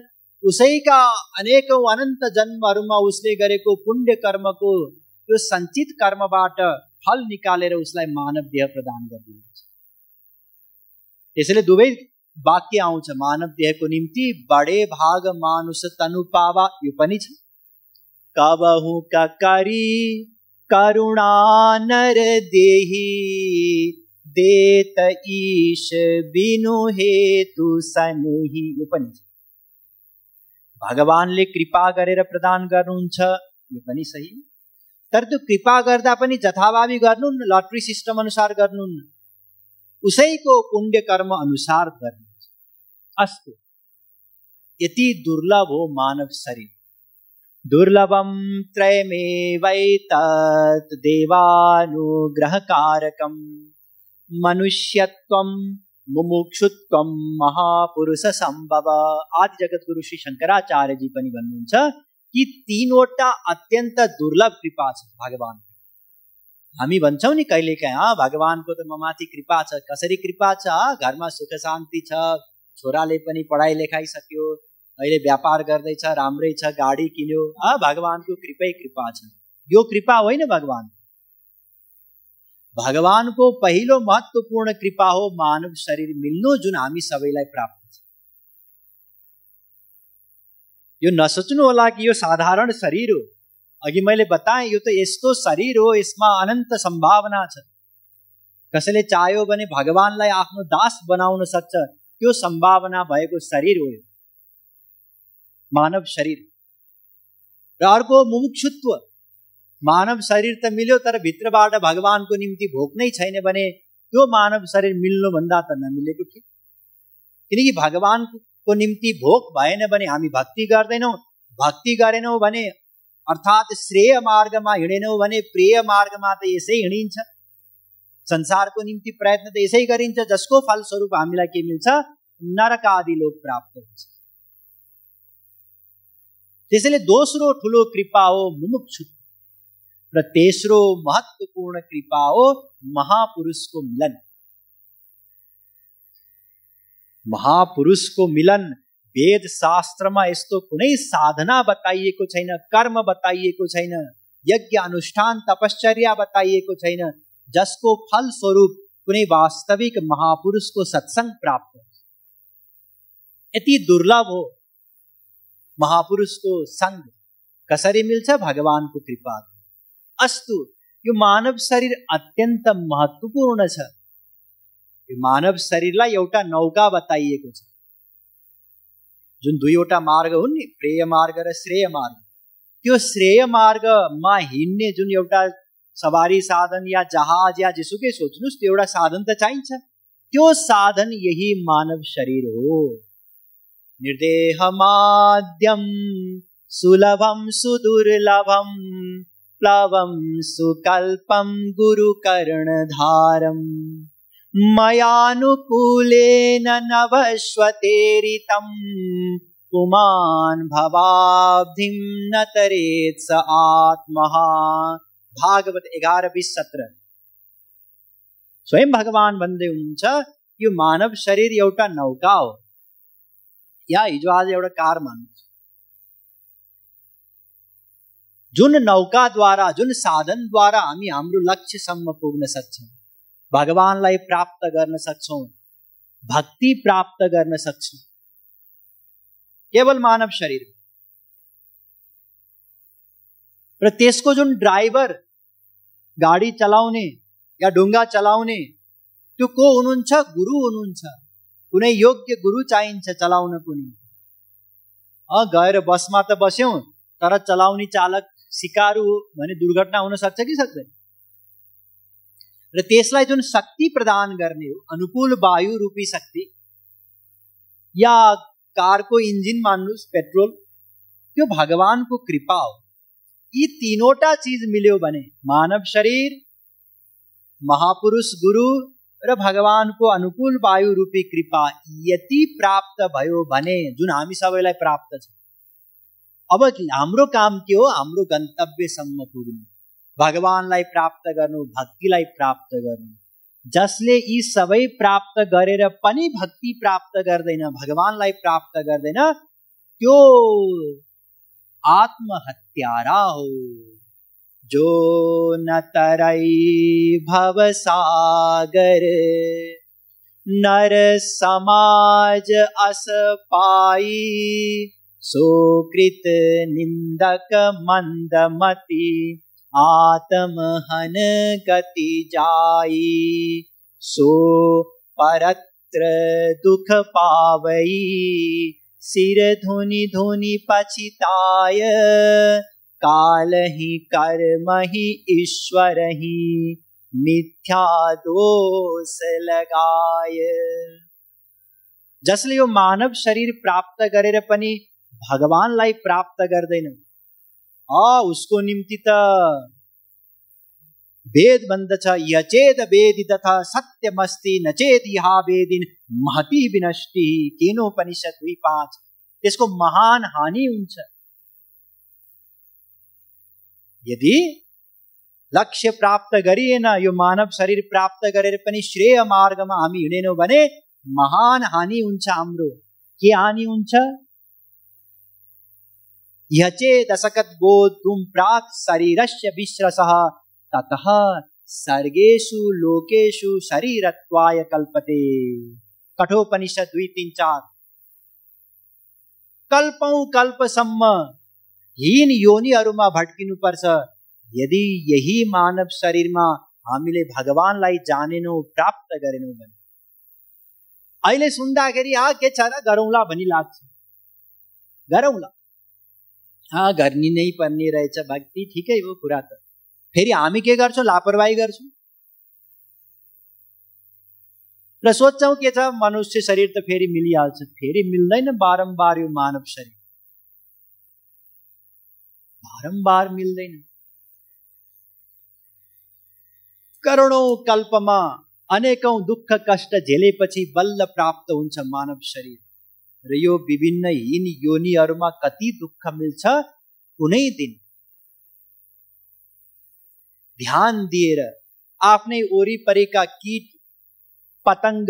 उसैका अनेकौं अनन्त जन्महरूमा उसले गरेको पुण्य कर्मको त्यो सञ्चित कर्मबाट फल निकालेर उसलाई मानव देह प्रदान गरिदिनुहुन्छ। त्यसैले दुवै वाक्य आउँछ, मानव देहको निम्ति बडे भाग मानुष तनु पावा, यो पनि छ। कबहु ककरी करुणा नर देही, देत ईश बिनु हेतु सनेही, यो पनि छ। भगवानले कृपा गरेर प्रदान गर्नुहुन्छ, यो पनि सही। तर त्यो कृपा गर्दा पनि जथाभावी गर्नुहुन्न, लटरी सिस्टम अनुसार गर्नुहुन्न, उसैको पुण्य कर्म अनुसार गर्नुहुन्छ। अस्तु, यति दुर्लभ हो मानव शरीर। दुर्लभम त्रयमेवैतत् देवानुग्रहकारकम, मनुष्यत्वम मुमुक्षुत्वम महापुरुष संभव। आदि जगत गुरु श्री शंकराचार्य जी पनि भन्नुहुन्छ कि तीनवटा अत्यन्त दुर्लभ कृपा छ भगवान। हामी भन्छौं नि कहिलेकाहीँ, भगवानको त ममाथि कृपा छ। कसरी कृपा छ? घरमा सुख शान्ति छ, छोराले पनि पढाइ लेखाइ सक्यो, अहिले व्यापार गर्दैछ, राम्रै छ, गाडी किन्यो, भगवानको कृपै कृपा छ। यो कृपा होइन भगवान। भगवानको पहिलो महत्त्वपूर्ण कृपा हो मानव शरीर मिल्नु, जुन हामी सबैलाई प्राप्त छ। यो नसोच्नु होला कि यो साधारण शरीर हो। अघि मैले बताएँ, यो त यस्तो शरीर हो, यसमा अनन्त सम्भावना छ। कसैले चाह्यो भने भगवानलाई आफ्नो दास बनाउन सक्छ, त्यो सम्भावना भएको शरीर हो मानव शरीर। र अर्को मुमुक्षुत्व, मानव शरीर त मिल्यो तर भित्रबाट भगवानको निम्ति भोक नै छैन भने त्यो मानव शरीर मिल्नु भन्दा त नमिलेको थियो। किनकि भगवानको निम्ति भोक भएन भने हामी भक्ति गर्दैनौँ, भक्ति गरेनौँ भने अर्थात् श्रेय मार्गमा हिँडेनौँ भने प्रिय मार्गमा त यसै हिँडिन्छ। संसारको निम्ति प्रयत्न त यसै गरिन्छ, जसको फलस्वरूप हामीलाई के मिल्छ? नरक आदि लोक प्राप्त हुन्छ। त्यसैले दोस्रो ठुलो कृपा हो मुमुक्षुत्व, र तेस्रो महत्त्वपूर्ण कृपा हो महापुरुषको मिलन। महापुरुषको मिलन वेद शास्त्रमा यस्तो कुनै साधना बताइएको छैन, कर्म बताइएको छैन, यज्ञ अनुष्ठान तपश्चर्या बताइएको छैन, जसको फलस्वरूप कुनै वास्तविक महापुरुषको सत्संग प्राप्त हो। यति दुर्लभ हो महापुरुषको संग। कसरी मिल्छ? भगवानको कृपा। अस्तु, यो मानव शरीर अत्यन्त महत्त्वपूर्ण छ। यो मानव शरीरलाई एउटा नौका बताइएको छ, जुन दुईवटा मार्ग हुन् नि, प्रेय मार्ग र श्रेय मार्ग। त्यो श्रेय मार्गमा हिँड्ने जुन एउटा सवारी साधन या जहाज या जेसुकै सोच्नुस्, त्यो एउटा साधन त चाहिन्छ। त्यो साधन यही मानव शरीर हो। निर्देहमाद्यम सुलभम सुदुर्लभम प्लवम सुकल्पम गुरुकर्णधारम मयानुकूलेन नवश्वतेरितं पुमान् भवाब्धिं न तरेत् स आत्मः। भागवत 11:20-17। स्वयं भगवान भन्दै हुनुहुन्छ यो मानव शरीर एउटा नौका हो, या हिजो आज एउटा कार मान्नुहोस्, जुन नौकाद्वारा, जुन साधनद्वारा हामी हाम्रो लक्ष्यसम्म पुग्न सक्छौँ, भगवानलाई प्राप्त गर्न सक्छौँ, भक्ति प्राप्त गर्न सक्छौँ, केवल मानव शरीर। र त्यसको जुन ड्राइभर, गाडी चलाउने या ढुङ्गा चलाउने, त्यो को हुनुहुन्छ? गुरु हुनुहुन्छ। कुनै योग्य गुरु चाहिन्छ चलाउनको निम्ति। गएर बसमा त बस्यौँ, तर चलाउने चालक सिकारु हो भने दुर्घटना हुन सक्छ कि सक्दैन? र त्यसलाई जुन शक्ति प्रदान गर्ने हो, अनुकूल वायु रूपी शक्ति, या कारको इन्जिन मान्नुस्, पेट्रोल, त्यो भगवानको कृपा हो। यी तीनवटा चीज मिल्यो भने मानव शरीर, महापुरुष गुरु र भगवानको अनुकूल वायु रूपी कृपा यति प्राप्त भयो भने जुन हामी सबैलाई प्राप्त छ, अब हाम्रो काम के हो? हाम्रो गन्तव्यसम्म पुग्नु, भगवानलाई प्राप्त गर्नु, भक्तिलाई प्राप्त गर्नु। जसले यी सबै प्राप्त गरेर पनि भक्ति प्राप्त गर्दैन, भगवानलाई प्राप्त गर्दैन, त्यो आत्महत्यारा हो। जो न तरै भव सागर, नर समाज अस पाई, सोकृत निंदक मंदमति, आत्महन गति जाई, सो परत्र दुख पावई, सिर धुनि धुनि पछिताय, काल ही कर्म ही ईश्वर ही, मिथ्या दोष लगाय। जसले यो मानव शरीर प्राप्त गरेर पनि भगवानलाई प्राप्त गर्दैन, उसको निम्ति त वेद बन्दछ, यचेद वेदितथ सत्यमस्ति, नचेद यहा वेदिन महति विनष्टि, केनोपनिषद 2:5। त्यसको महान हानि हुन्छ। यदि लक्ष्य प्राप्त गरिएन, यो मानव शरीर प्राप्त गरेर पनि श्रेय मार्गमा हामी हिँडेनौं भने महान हानि हुन्छ हाम्रो। के हानि हुन्छ? यचेद असकत बोधुम प्राक् शरीरस्य विश्रसः, ततः सर्गेषु लोकेषु शरीरत्वाय कल्पते। कठोपनिषद 2:3-4। कल्पौं कल्पसम्म हीन योनिहरूमा भट्किनु पर्छ यदि यही मानव शरीरमा हामीले भगवानलाई जानेनौं, प्राप्त गरेनौं भने। अहिले सुन्दाखेरि के छ र गरौँला भनी लाग्छ, गरौँला, गर्नी नै पर्ने रहेछ भक्ति, ठिकै हो कुरा त। फेरि हामी के गर्छौं? लापरवाही गर्छौं र सोच्छौं के छ मनुष्य शरीर त फेरि मिलिहाल्छ। फेरि मिल्दैन, बारम्बार यो मानव शरीर बारम्बार मिल्दैन। करोडौं कल्पमा अनेकौं दुःख कष्ट झेलेपछि बल्ल प्राप्त हुन्छ मानव शरीर। र यो विभिन्न हीन योनिहरूमा कति दुःख मिल्छ कुनै दिन ध्यान दिएर आफ्नै वरिपरिका कीट पतंग,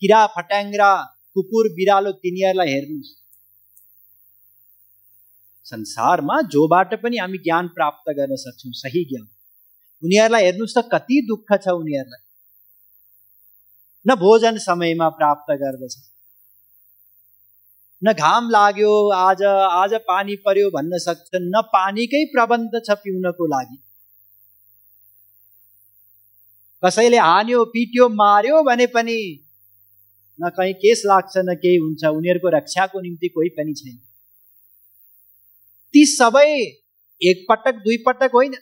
किरा फट्याङ्ग्रा, कुकुर बिरालो तिनीहरूलाई हेर्नुस्। संसारमा जोबाट पनि हामी ज्ञान प्राप्त गर्न सक्छौं, सही ज्ञान। उनीहरूलाई हेर्नुस् त कति दुःख छ उनीहरूलाई। न भोजन समयमा प्राप्त गर्दछ, न घाम लाग्यो आज पानी पर्यो भन्न सक्छन्, न पानीकै प्रबन्ध छ पिउनको लागि। कसैले हान्यो पिट्यो मार्यो भने पनि न कहीं केस लाग्छ न केही हुन्छ, उनीहरूको रक्षाको निम्ति कोही पनि छैन। ती सबै एक पटक दुई पटक होइन।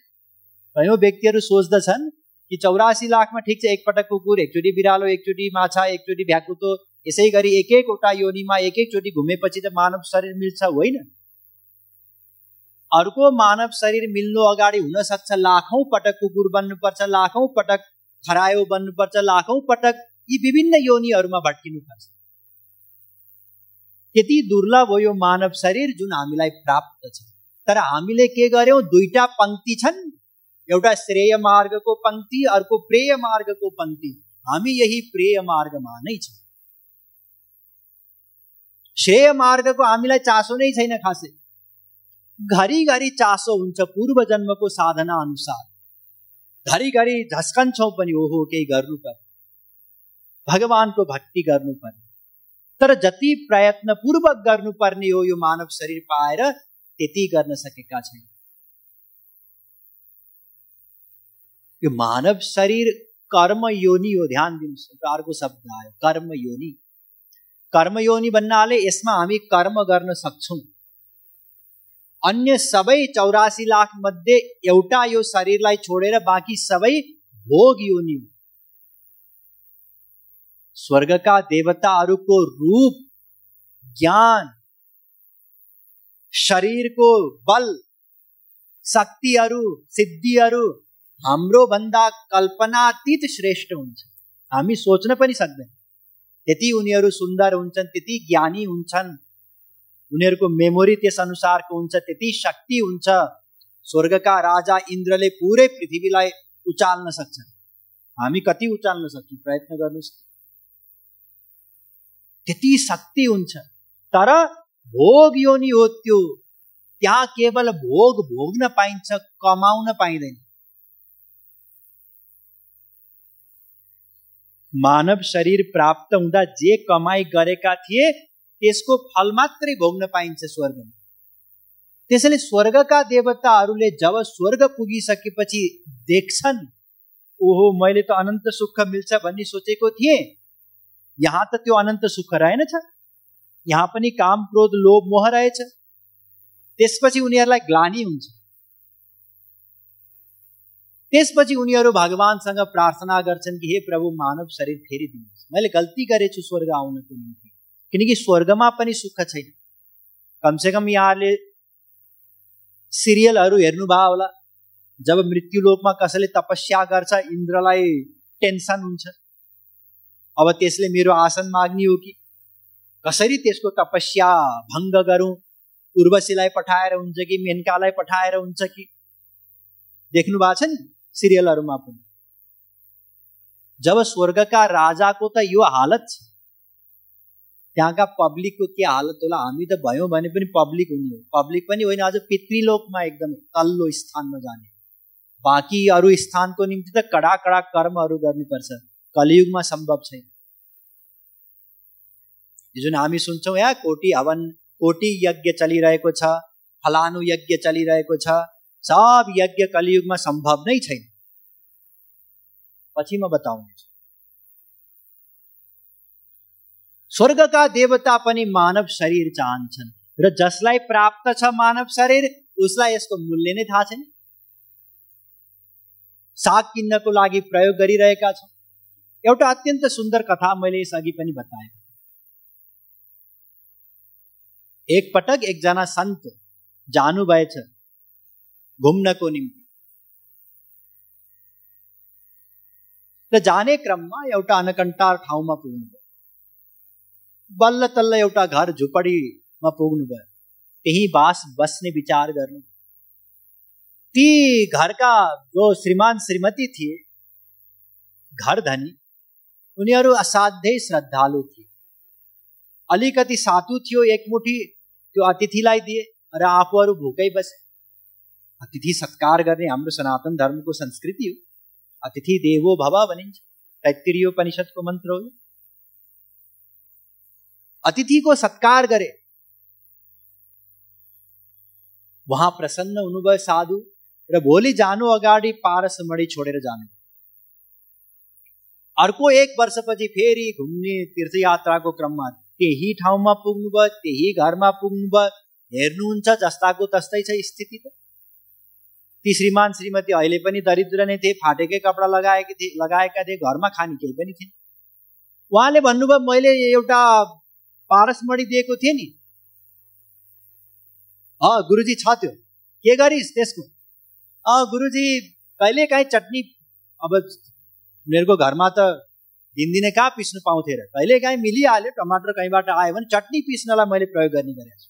कयौं व्यक्तिहरू सोच्दछन् कि 84 लाखमा ठिक छ, एकपटक कुकुर, एकचोटि बिरालो, एकचोटि माछा, एकचोटि भ्याकुतो, यसै गरी एक एकवटा योनिमा एक एकचोटि घुमेपछि त मानव शरीर मिल्छ। होइन, अर्को मानव शरीर मिल्नु अगाडि हुन सक्छ लाखौं पटक कुकुर बन्नुपर्छ, लाखौं पटक खरायो बन्नुपर्छ, लाखौं पटक यी विभिन्न योनिहरूमा भट्किनुपर्छ। त्यति दुर्लभ हो यो मानव शरीर जुन हामीलाई प्राप्त छ। तर हामीले के गर्यौं? दुईटा पंक्ति छन्, एउटा श्रेय मार्गको पंक्ति, अर्को प्रेय मार्गको पंक्ति। हामी यही प्रेय मार्गमा नै छौं। श्रेय मार्गको हामीलाई चासो नै छैन खासै। घरिघरि चासो हुन्छ पूर्व जन्मको साधना अनुसार, घरिघरि झस्कन्छौं पनि, ओहो केही गर्नुपर्छ, भगवानको भक्ति गर्नुपर्छ। तर जति प्रयत्न पूर्वक गर्नुपर्ने हो यो मानव शरीर पाएर त्यति गर्न सकेका छैन। यो मानव शरीर कर्म योनि हो, ध्यान दिनुहोस्। अर्को शब्द आयो कर्म योनि। कर्म योनि भन्नाले यसमा हामी कर्म गर्न सक्छौं। अन्य सबै 84 लाख मध्ये एउटा यो शरीरलाई छोडेर बाँकी सबै भोग योनि हो। स्वर्गका देवताहरूको रूप, ज्ञान, शरीरको बल, शक्तिहरू, सिद्धिहरू हाम्रो भन्दा कल्पनातीत श्रेष्ठ हुन्छ। हामी सोच्न पनि सक्दैन। त्यति उनीहरू सुन्दर हुन्छन्, त्यति ज्ञानी हुन्छन्, उनीहरूको मेमोरी त्यस अनुसारको हुन्छ, त्यति शक्ति हुन्छ। स्वर्गका राजा इन्द्रले पुरै पृथ्वीलाई उचाल्न सक्छन्। हामी कति उचाल्न सक्छौँ? प्रयत्न गर्नुहोस्। त्यति शक्ति हुन्छ। तर भोग योनि हो त्यो, त्यहाँ केवल भोग भोग्न पाइन्छ, कमाउन पाइँदैन। मानव शरीर प्राप्त हुँदा जे कमाई गरेका थिए त्यसको फल मात्रै भोग्न पाइन्छ स्वर्गमा। त्यसैले स्वर्गका देवताहरूले जब स्वर्ग पुगिसकेपछि देख्छन्, ओहो मैले त अनन्त सुख मिल्छ भन्ने सोचेको थिएँ, यहाँ त त्यो अनन्त सुख रहेनछ, यहाँ पनि काम क्रोध लोभ मोह रहेछ। त्यसपछि उनीहरूलाई ग्लानि हुन्छ। त्यसपछि उनीहरू भगवानसँग प्रार्थना गर्छन् कि हे प्रभु मानव शरीर फेरि दिनुहोस्, मैले गल्ती गरेछु स्वर्ग आउनको निम्ति, किनकि स्वर्गमा पनि सुख छैन। कमसेकम यहाँले सिरियलहरू हेर्नुभयो होला, जब मृत्युलोकमा कसैले तपस्या गर्छ इन्द्रलाई टेन्सन हुन्छ, अब त्यसले मेरो आसन माग्ने हो कि कसरी त्यसको तपस्या भङ्ग गरौँ, उर्वशीलाई पठाएर हुन्छ कि मेनकालाई पठाएर हुन्छ कि। देख्नु भएको छ नि सिरियलहरूमा पनि। जब स्वर्गका राजाको त यो हालत छ, त्यहाँका पब्लिकको के हालत होला? हामी त भयौँ भने पनि पब्लिक हुने हो, पब्लिक पनि होइन, अझ पितृलोकमा एकदम तल्लो स्थानमा जाने। बाँकी अरू स्थानको निम्ति त कडा कडा कर्महरू गर्नुपर्छ, कलियुगमा सम्भव छैन। जुन हामी सुन्छौँ यहाँ कोटी हवन, कोटी यज्ञ चलिरहेको छ, फलानु यज्ञ चलिरहेको छ, सब यज्ञ कलियुगमा सम्भव नै छैन। पछि म बताउँछु। स्वर्गका देवता पनि मानव शरीर चाहन्छन् र जसलाई प्राप्त छ मानव शरीर उसलाई यसको मूल्य नै थाहा छैन। साग किन्नको लागि प्रयोग गरिरहेका छौँ। एउटा अत्यन्त सुन्दर कथा मैले यसअघि पनि बताएँ। एक पटक एकजना सन्त जानुभएछ घुम्नको निम्ति र जाने क्रममा एउटा अनकन्टार ठाउँमा पुग्नुभयो। बल्ल तल्ल एउटा घर झुपडीमा पुग्नुभयो। त्यही बस्ने विचार गर्नु। ती घरका जो श्रीमान श्रीमती थिए, घर धनी, उनीहरू असाध्यै श्रद्धालु थिए। अलिकति सातु थियो, एक मुठी त्यो अतिथिलाई दिए र आफूहरू भोकै बसे। अतिथि सत्कार गर्ने हाम्रो सनातन धर्मको संस्कृति हो। अतिथि देवो भव भनिन्छ, तैत्तिरीयोपनिषदको मन्त्र हो। अतिथिको सत्कार गरे। वहाँ प्रसन्न हुनुभयो साधु र भोलि जानु अगाडि पारसमणि छोडेर जानु। अर्को एक वर्षपछि फेरि घुम्ने तीर्थयात्राको क्रममा त्यही ठाउँमा पुग्नुभयो, त्यही घरमा पुग्नुभयो। हेर्नुहुन्छ जस्ताको तस्तै छ स्थिति त। ती श्रीमान श्रीमती अहिले पनि दरिद्र नै थिए, फाटेकै कपडा लगाएका थिए, घरमा खाने केही पनि थिएन। उहाँले भन्नुभयो मैले एउटा पारसमणि दिएको थिएँ नि, गुरुजी छ त्यो, के गरिस् त्यसको? गुरुजी कहिले काहीँ चटनी, अब मेरो घरमा त दिनदिनै कहाँ पिस्नु पाउँथे र, कहिले काहीँ मिलिहाल्यो, टमाटर कहीँबाट आयो भने चटनी पिस्नलाई मैले प्रयोग गर्ने गरेको छु।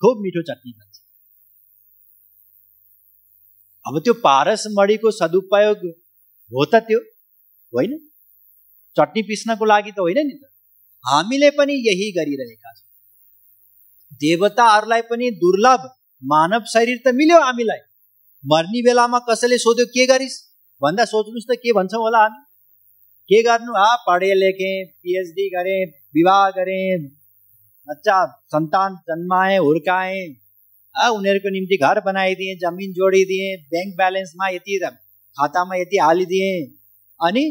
खुब मिठो चटनी बन्छ। अब त्यो पारसमणिको सदुपयोग हो त त्यो? होइन, चटनी पिस्नको लागि त होइन नि त। हामीले पनि यही गरिरहेका छौँ। देवताहरूलाई पनि दुर्लभ मानव शरीर त मिल्यो हामीलाई। मर्ने बेलामा कसैले सोध्यो के गरिस् भन्दा सोच्नुहोस् त के भन्छौँ होला हामी? के गर्नु? पढे लेखे, पीएचडी गरे, विवाह गरे, बच्चा सन्तान जन्माए, हुर्काए, उनीहरूको निम्ति घर बनाइदिए, जमिन जोडिदिए, बैंक ब्यालेन्समा यति, खातामा यति हालिदिए, अनि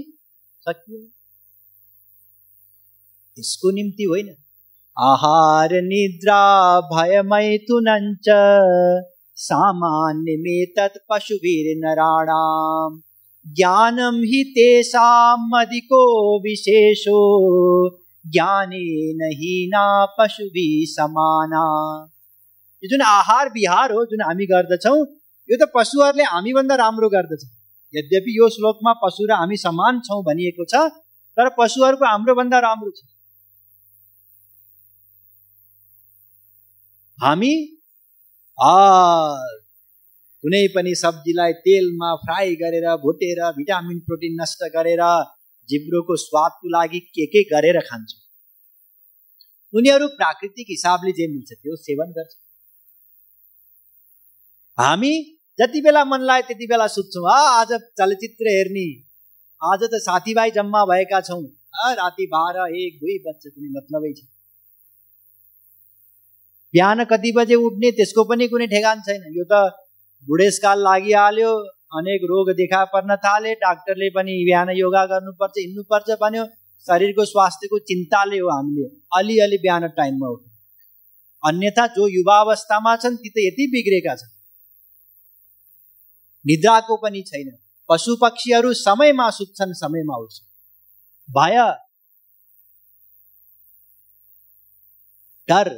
सकियो। यसको निम्ति होइन। आहार निद्रा भय मैथुनञ्च सामान्यमेतत् पशुभिर्नराणाम् ज्ञानं हि तेषाम् अधिको विशेषो ज्ञानेन हीना पशुभिः समाना। यो जुन आहार विहार हो जुन हामी गर्दछौँ, यो त पशुहरूले हामीभन्दा राम्रो गर्दछ। यद्यपि यो श्लोकमा पशु र हामी समान छौँ भनिएको छ, तर पशुहरूको हाम्रो भन्दा राम्रो छ। हामी कुनै पनि सब्जीलाई तेलमा फ्राई गरेर भुटेर भिटामिन प्रोटिन नष्ट गरेर जिब्रोको स्वादको लागि के गरेर खान्छौँ। उनीहरू प्राकृतिक हिसाबले जे मिल्छ त्यो सेवन गर्छ। हामी जति बेला मन लाग्यो त्यति बेला सुत्छौँ। आज चलचित्र हेर्ने, आज त साथीभाइ जम्मा भएका छौँ, राति 12, 1, 2 बज्छ, कुनै मतलबै छैन। बिहान कति बजे उठ्ने त्यसको पनि कुनै ठेगान छैन। यो त बुढेसकाल लागिहाल्यो, अनेक रोग देखा पर्न थाले, डाक्टरले पनि बिहान योगा गर्नुपर्छ, हिँड्नुपर्छ भन्यो। शरीरको स्वास्थ्यको चिन्ताले हो हामीले अलिअलि बिहान टाइममा उठ्नु। अन्यथा जो युवा अवस्थामा छन् ती त यति बिग्रेका छन्, निद्राको पनि छैन। पशु पक्षीहरू समयमा सुत्छन्, समयमा उठ्छन्। भय डर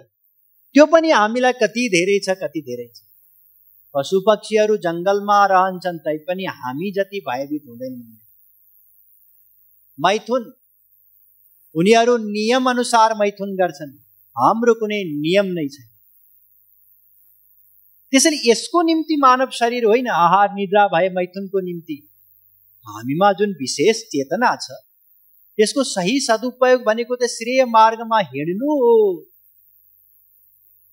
त्यो पनि हामीलाई कति धेरै छ, कति धेरै छ। पशु पक्षीहरू जंगलमा रहन्छन् तैपनि हामी जति भयभीत हुँदैनन्। मैथुन, उनीहरू नियम अनुसार मैथुन गर्छन्, हाम्रो कुनै नियम नै छैन। त्यसैले यसको निम्ति मानव शरीर होइन, आहार निद्रा भए मैथुनको निम्ति हामीमा जुन विशेष चेतना छ त्यसको सही सदुपयोग भनेको त श्रेय मार्गमा हिँड्नु हो।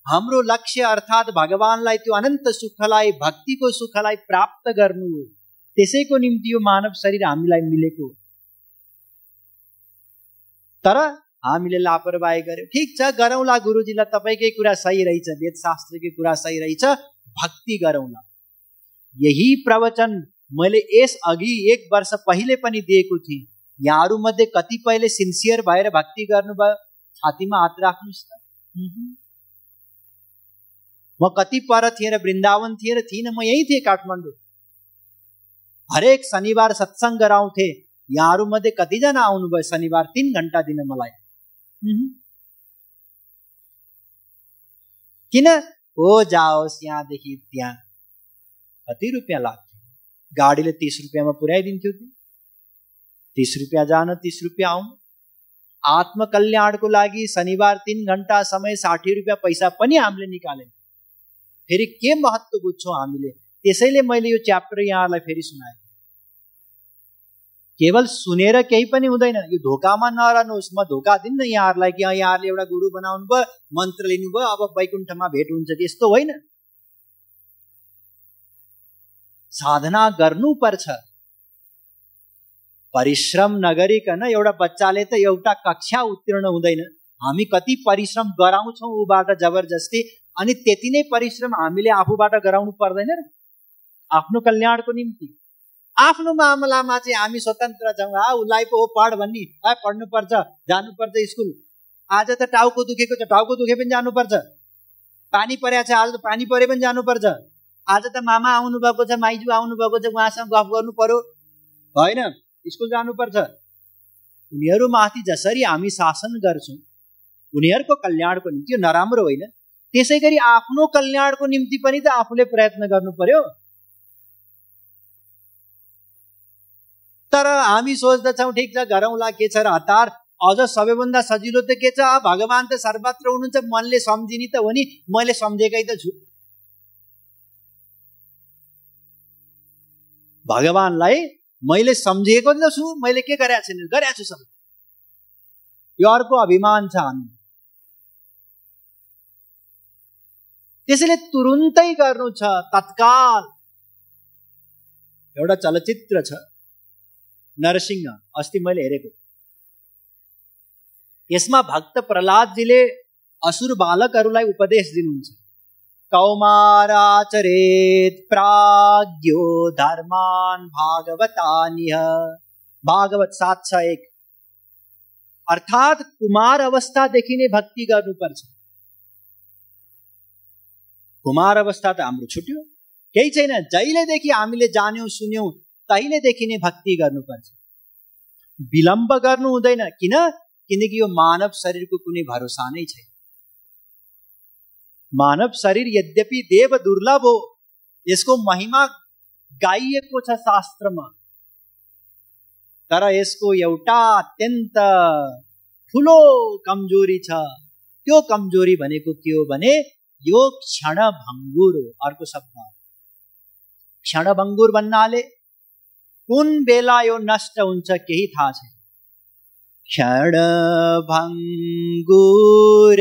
हाम्रो लक्ष्य अर्थात् भगवानलाई, त्यो अनन्त सुखलाई, भक्तिको सुखलाई प्राप्त गर्नु हो। त्यसैको निम्ति यो मानव शरीर हामीलाई मिलेको। तर हामीले लापरवाही गर्यौं। ठिक छ, गरौँला गुरुजीलाई, तपाईँकै कुरा सही रहेछ, वेदशास्त्रकै कुरा सही रहेछ, भक्ति गरौँला। यही प्रवचन मैले यस अघि 1 वर्ष पहिले पनि दिएको थिएँ। यहाँहरू मध्ये कतिपयले सिन्सियर भएर भक्ति गर्नुभयो? छातीमा हात राख्नुहोस् त। म कति पर थिएँ र वृन्दावन थिएँ र थिइनँ, म यही थिएँ काठमाडौँ। हरेक शनिबार सत्संग गराउँथे। यहाँहरू मध्ये कतिजना आउनुभयो शनिबार 3 घण्टा दिन मलाई? किन? हो जाओस् यहाँदेखि त्यहाँ कति रुपियाँ लाग्थ्यो? गाडीले 30 रुपियाँमा पुर्याइदिन्थ्यो कि? 30 रुपियाँ जान, 30 रुपियाँ आउनु। आत्मकल्याणको लागि शनिबार 3 घण्टा समय, 60 रुपियाँ पैसा पनि हामीले निकाल्यौं। फेरि के महत्त्व बुझ्छौँ हामीले? त्यसैले मैले यो च्याप्टर यहाँलाई फेरि सुनाएँ। केवल सुनेर केही पनि हुँदैन। यो धोकामा नरहनुहोस्। म धोका दिन्न यहाँहरूलाई कि यहाँहरूले एउटा गुरु बनाउनु भयो, मन्त्र लिनुभयो, अब वैकुण्ठमा भेट हुन्छ, त्यस्तो होइन। साधना गर्नुपर्छ। परिश्रम नगरिकन एउटा बच्चाले त एउटा कक्षा उत्तीर्ण हुँदैन। हामी कति परिश्रम गराउँछौँ उबाट जबरजस्ती, अनि त्यति नै परिश्रम हामीले आफूबाट गराउनु पर्दैन र? आफ्नो कल्याणको निम्ति। आफ्नो मामलामा चाहिँ हामी स्वतन्त्र छौँ। उसलाई पो पढ भन्ने, पढ्नुपर्छ, जानुपर्छ स्कुल। आज त टाउको दुखेको छ, टाउको दुखे पनि जानुपर्छ। पानी परेको छ, आज त पानी परे पनि जानुपर्छ। आज त मामा आउनु भएको छ, माइजू आउनु भएको छ, उहाँसँग गफ गर्नु पर्यो, होइन? स्कुल जानुपर्छ। उनीहरू माथि जसरी हामी शासन गर्छौँ उनीहरूको कल्याणको निम्ति, यो नराम्रो होइन। त्यसै गरी आफ्नो कल्याणको निम्ति पनि त आफूले प्रयत्न गर्नु पर्यो। तर हामी सोच्दछौँ ठिक छ गरौँला, के छ र हतार। अझ सबैभन्दा सजिलो त के छ? भगवान त सर्वत्र हुनुहुन्छ, मनले सम्झिने त हो नि, मैले सम्झेकै त छु। भगवानलाई मैले सम्झेको त छु, मैले के गरेको छैन? गरेको छु सबै। यो अर्को अभिमान छ हामी। त्यसैले तुरुन्तै गर्नु छ, तत्काल। एउटा चलचित्र छ नरसिंह, अस्ति मैले हेरेको। यसमा भक्त प्रहलादजीले असुर बालकहरूलाई उपदेश दिनुहुन्छ। कौमाराचरेत प्राज्ञो धर्मान भागवतानिह। भागवत 7:1। अर्थात कुमार अवस्थादेखि नै भक्ति गर्नुपर्छ। कुमार अवस्था त हाम्रो छुट्यो, केही छैन। जहिलेदेखि हामीले जान्यौं सुन्यौं तहिलेदेखि नै भक्ति गर्नुपर्छ। विलम्ब गर्नु हुँदैन। किन? किनकि यो मानव शरीरको कुनै भरोसा नै छैन। मानव शरीर यद्यपि देव दुर्लभ हो, यसको महिमा गाइएको छ शास्त्रमा, तर यसको एउटा अत्यन्त ठुलो कमजोरी छ। त्यो कमजोरी भनेको के हो भने यो क्षणभङ्गुर हो। अर्को शब्द क्षणभङ्गुर भन्नाले कुन बेला यो नष्ट हुन्छ केही थाहा छैन। क्षणभङ्गुर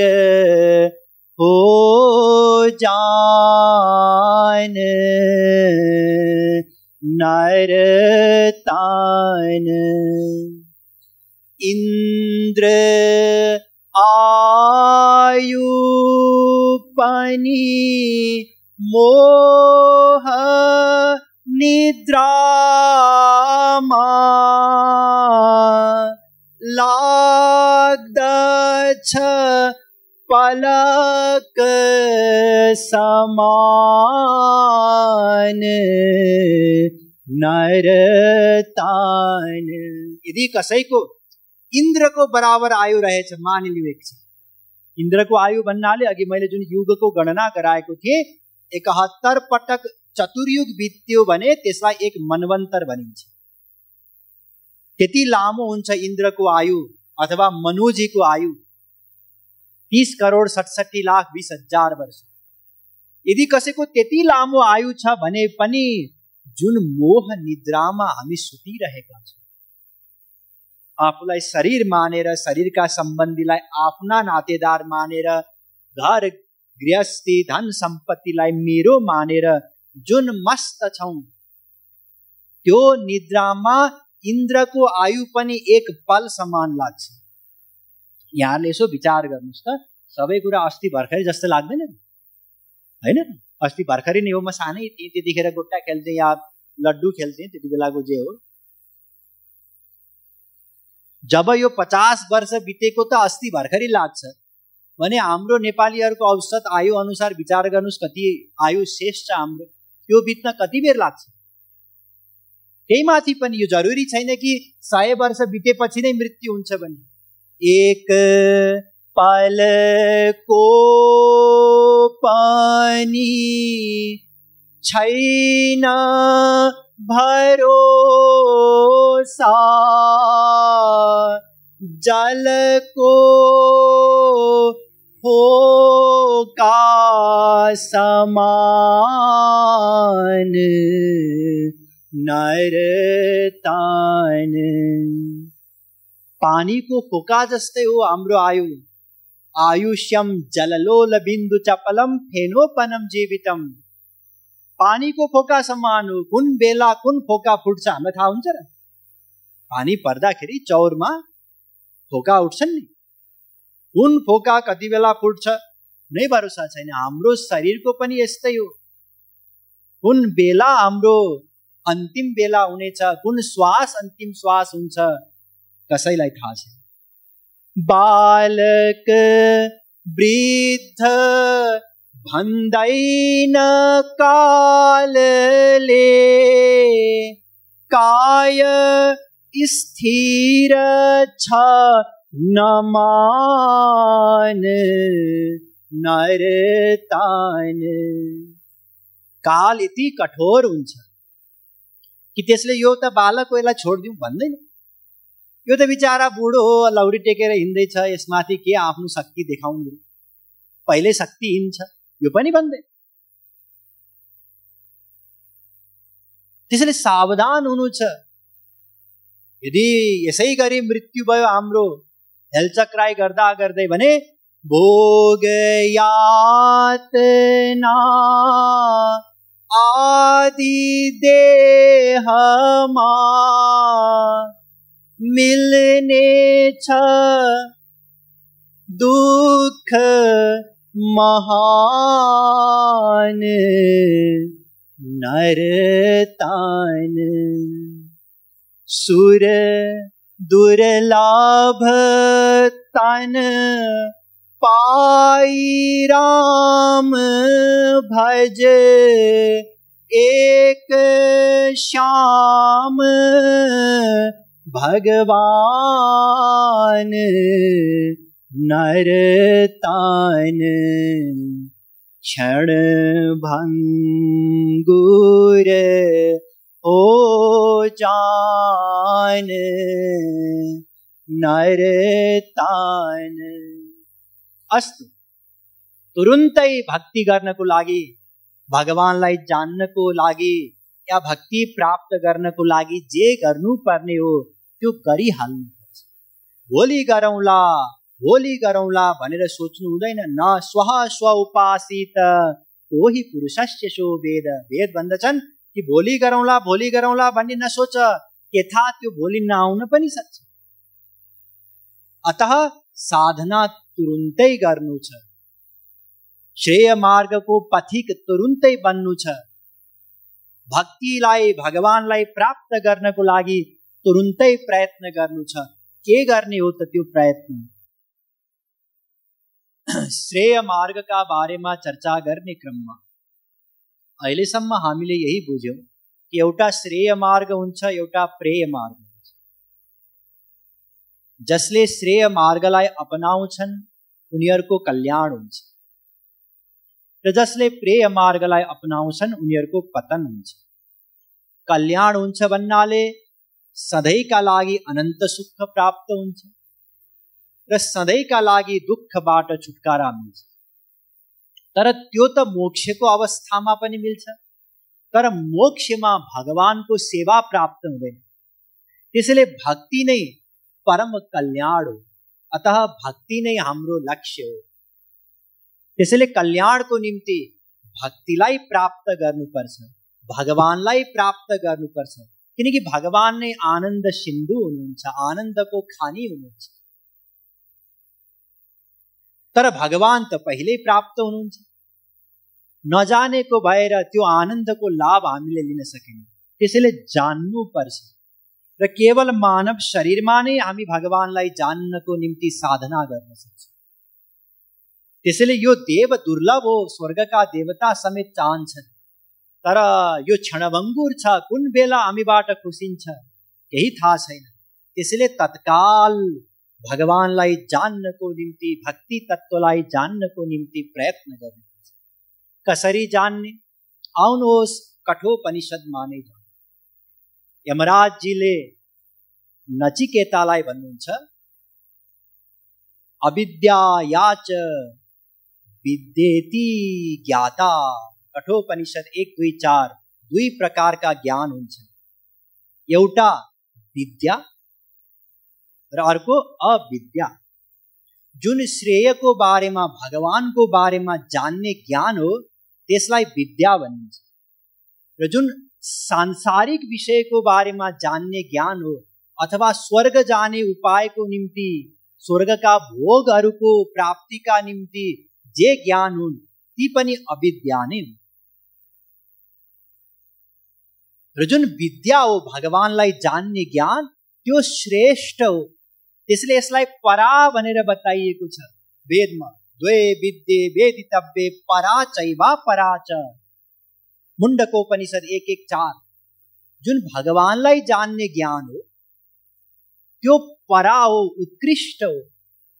हो जान नरतान इंद्र आयु पनि मोह निद्रामा लाग्दछ पलक समान नरतान। यदि कसैको इन्द्रको बराबर आयु रहेछ, मानिलिउँ एकछिन, इन्द्रको आयु भन्नाले अघि मैले जुन युगको गणना गराएको थिएँ 71 पटक चतुर्युग बित्यो भने त्यसलाई एक मनवन्तर भनिन्छ। त्यति लामो हुन्छ इन्द्रको आयु अथवा मनुजीको आयु 30,67,20,000 वर्ष। यदि कसैको त्यति लामो आयु छ भने पनि जुन मोह निद्रामा हामी सुतिरहेका छौँ, आफूलाई शरीर मानेर शरीरका सम्बन्धीलाई आफ्ना नातेदार मानेर घर गृहस्थी धन सम्पत्तिलाई मेरो मानेर जुन मस्त छौँ, त्यो निद्रामा इन्द्रको आयु पनि एक पल समान लाग्छ। यहाँले यसो विचार गर्नुहोस् त, सबै कुरा अस्ति भर्खरै जस्तो लाग्दैन हैन? अस्ति भर्खरै नै हो, म सानै थिएँ त्यतिखेर गोट्टा खेल्थेँ या लड्डु खेल्थेँ, त्यति बेलाको जे हो। जब यो 50 वर्ष बितेको त अस्ति भर्खरै लाग्छ भने हाम्रो नेपालीहरूको औसत आयु अनुसार विचार गर्नुहोस् कति आयु शेष छ हाम्रो, त्यो बित्न कति बेर लाग्छ। त्यही माथि पनि यो जरुरी छैन कि 100 वर्ष बितेपछि नै मृत्यु हुन्छ भने। एक पल को पानी छैन भरोसा, जल को होगा समान नरतान। पानी को फोका जस्तै हो हाम्रो आयु। आयुष्यम जललोल बिन्दु चपलम फेनोपनम जीवितम। पानी को फोका समान हो। कुन बेला कुन फोका फुट्छ हामीलाई थाहा हुन्छ र? पानी पर्दाखेरि चौरमा फोका उठ्छन् नि, कुन फोका कति बेला फुट्छ नै भरोसा छैन। हाम्रो शरीरको पनि यस्तै हो। कुन बेला हाम्रो अन्तिम बेला हुनेछ, कुन श्वास अन्तिम श्वास हुन्छ कसैलाई थाहा छैन। बालक वृद्ध भन्दैन कालले, काय स्थिर छ नमान नरतान। काल यति कठोर हुन्छ कि त्यसले यो त बालक हो यसलाई छोडिदिउँ भन्दैन। यो त बिचारा बुढो हो, लौरी टेकेर हिँड्दैछ, यसमाथि के आफ्नो शक्ति देखाउनु, पहिले शक्तिहीन छ, यो पनि भन्दैन। त्यसैले सावधान हुनु छ। यदि यसै गरी मृत्यु भयो हाम्रो हेलचक्राई गर्दा गर्दै भने भोग यातना आदि देहमा मिलने छ दुख महान नरतान। सुर दुर्लभ तन पाई राम भज, एक श्याम भगवान नरतान। क्षण भंगुर हो जान नरतान। अस्तु, तुरुन्तै भक्ति गर्नको लागि, भगवानलाई जान्नको लागि या भक्ति प्राप्त गर्नको लागि जे गर्नुपर्ने हो त्यो गरिहाल्नुपर्छ। भोलि गरौँला भनेर सोच्नु हुँदैन। न स्वः स्व उपासित कोही पुरुषस्य सो वेद। वेद भन्दछन् कि भोलि गरौँला भन्ने नसोच, यथा त्यो भोलि नआउन पनि सक्छ। अतः साधना तुरुन्तै गर्नु छ, श्रेय मार्गको पथिक तुरुन्तै बन्नु छ, भक्तिलाई भगवानलाई प्राप्त गर्नको लागि तुरुन्तै प्रयत्न गर्नु छ। के गर्ने हो त त्यो प्रयत्न? श्रेय मार्गका बारेमा चर्चा गर्ने क्रममा अहिलेसम्म हामीले यही बुझ्यौं कि एउटा श्रेय मार्ग हुन्छ, एउटा प्रेय मार्ग हुन्छ। जसले श्रेय मार्गलाई अपनाउँछन् उनीहरूको कल्याण हुन्छ र जसले प्रेय मार्गलाई अपनाउँछन् उनीहरूको पतन हुन्छ। कल्याण हुन्छ भन्नाले सधैँका लागि अनन्त सुख प्राप्त हुन्छ र सधैँका लागि दुःखबाट छुटकारा मिल्छ। तर त्यो त मोक्षको अवस्थामा पनि मिल्छ, तर मोक्षमा भगवानको सेवा प्राप्त हुँदैन। त्यसैले भक्ति नै परम कल्याण हो। अतः भक्ति नै हाम्रो लक्ष्य हो। त्यसैले कल्याणको निम्ति भक्तिलाई प्राप्त गर्नुपर्छ, भगवानलाई प्राप्त गर्नुपर्छ। किनकि भगवान नै आनन्द सिन्धु हुनुहुन्छ, आनन्दको खानी हुनुहुन्छ। तर भगवान त पहिल्यै प्राप्त हुनुहुन्छ। नजानेको भएर त्यो आनन्दको लाभ हामीले लिन सकेनौँ। त्यसैले जान्नुपर्छ र केवल मानव शरीरमा नै हामी भगवानलाई जान्नको निम्ति साधना गर्न सक्छौँ। त्यसैले यो देव दुर्लभ हो, स्वर्गका देवता समेत चाहन्छन्। तर यो क्षणभङ्गुर छ, कुन बेला हामीबाट खुसिन्छ यही थाहा छैन। त्यसैले तत्काल भगवानलाई जान्नको निम्ति, भक्ति तत्त्वलाई जान्नको निम्ति प्रयत्न गर्नुपर्छ। कसरी जान्ने? आउनुहोस् कठोपनिषदमा नै जाउँ। यमराजजीले नचिकेतालाई भन्नुहुन्छ, अविद्यायाच विद्येति ज्ञाता। कठोपनिषद 1-2-4 दुई प्रकारका ज्ञान हुन्छ। एउटा विद्या र अर्को अविद्या। जुन श्रेयको बारेमा, भगवानको बारेमा जान्ने ज्ञान हो त्यसलाई विद्या भनिन्छ र जुन सांसारिक विषयको बारेमा जान्ने ज्ञान हो अथवा स्वर्ग जाने उपायको निम्ति, स्वर्गका भोगहरूको प्राप्तिका निम्ति जे ज्ञान हुन् ती पनि अविद्या नै हुन्। र जुन विद्या हो, भगवानलाई जान्ने ज्ञान, त्यो श्रेष्ठ हो। त्यसले यसलाई परा भनेर बताइएको छ वेदमा। द्वे विद्ये वेदितव्ये परा चैवा परा च। मुण्डकोपनिषद 1-1-4। जुन भगवानलाई जान्ने ज्ञान हो त्यो परा हो, उत्कृष्ट हो।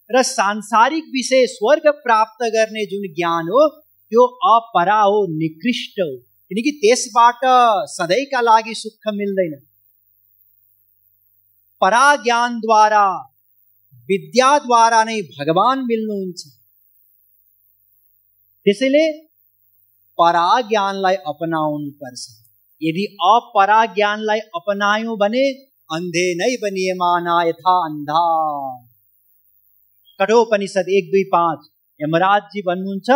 र सांसारिक विषय स्वर्ग प्राप्त गर्ने जुन ज्ञान हो त्यो अपरा हो, निकृष्ट हो। किनकि त्यसबाट सधैँका लागि सुख मिल्दैन। परा ज्ञानद्वारा, विद्याद्वारा नै भगवान मिल्नुहुन्छ। त्यसैले परा ज्ञानलाई अपनाउनु पर्छ। यदि अपरा ज्ञानलाई अपनायौं भने अन्धे नैव नियमाना यथा अन्धा। कठोपनिषद 1-2-5। यमराजजी भन्नुहुन्छ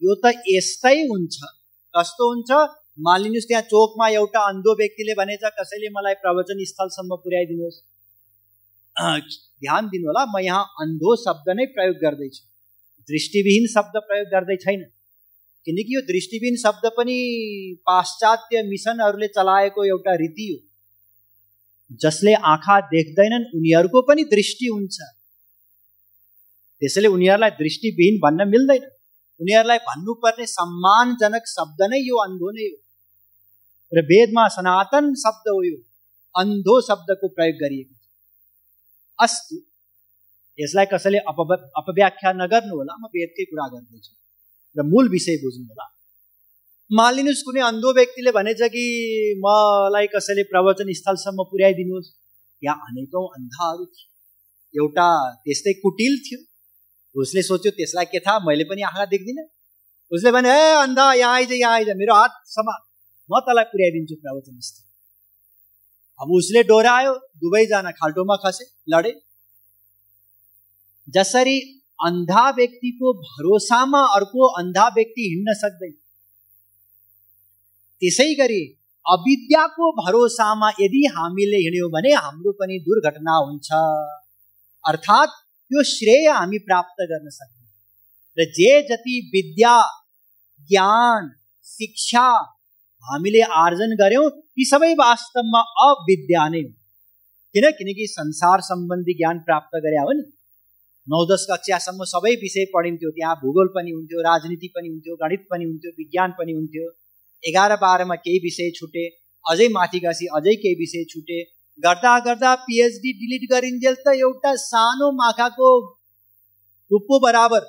यो त यस्तै हुन्छ। कस्तो हुन्छ? मानिलिनुस् त्यहाँ चोकमा एउटा अन्धो व्यक्तिले भनेछ, कसैले मलाई प्रवचन स्थलसम्म पुर्याइदिनुहोस्। ध्यान दिनु होला, म यहाँ अन्धो शब्द नै प्रयोग गर्दैछु, दृष्टिविहीन शब्द प्रयोग गर्दै छैन। किनकि यो दृष्टिविहीन शब्द पनि पाश्चात्य मिसनहरूले चलाएको एउटा रीति हो। जसले आँखा देख्दैनन् उनीहरूको पनि दृष्टि हुन्छ। त्यसैले उनीहरूलाई दृष्टिविहीन भन्न मिल्दैन। उनीहरूलाई भन्नुपर्ने सम्मानजनक शब्द नै यो अन्धो नै हो। र वेदमा सनातन शब्द हो यो, अन्धो शब्दको प्रयोग गरिएको छ। अस्तु, यसलाई कसैले अपव्याख्या नगर्नु होला, म वेदकै कुरा गर्दैछु र मूल विषय बुझ्नु होला। मानिलिनुहोस् कुनै अन्धो व्यक्तिले भनेछ कि मलाई कसैले प्रवचन स्थलसम्म पुर्याइदिनुहोस्। यहाँ अनेकौं अन्धाहरू थिए, एउटा त्यस्तै कुटिल थियो। उसले सोच्यो त्यसलाई के थाहा, मैले पनि आँखा देख्दिनँ। उसले भने, ए अन्धा यहाँ आइज, यहाँ आइज, मेरो हात समात, म तँलाई पुर्याइदिन्छु प्रवचन स्थल। अब उसले डोरायो, दुवैजना खाल्टोमा खसे, लडे। जसरी अन्धा व्यक्तिको भरोसामा अर्को अन्धा व्यक्ति हिँड्न सक्दैन, त्यसै गरी अविद्याको भरोसामा यदि हामीले हिँड्यौं भने हाम्रो पनि दुर्घटना हुन्छ। अर्थात् त्यो श्रेय हामी प्राप्त गर्न सक्छौं। र जे जति विद्या, ज्ञान, शिक्षा हामीले आर्जन गर्यौं ती सबै वास्तवमा अविद्या नै हो। किनकि संसार सम्बन्धी ज्ञान प्राप्त गरे हो नि। 9-10 कक्षासम्म सबै विषय पढिन्थ्यो, त्यहाँ भूगोल पनि हुन्थ्यो, राजनीति पनि हुन्थ्यो, गणित पनि हुन्थ्यो, विज्ञान पनि हुन्थ्यो। 11-12मा केही विषय छुटे, अझै माथि गसी अझै केही विषय छुटे, गर्दा गर्दा पीएचडी डिलिट गरिन्जेल त एउटा सानो माखाको टुप्पो बराबर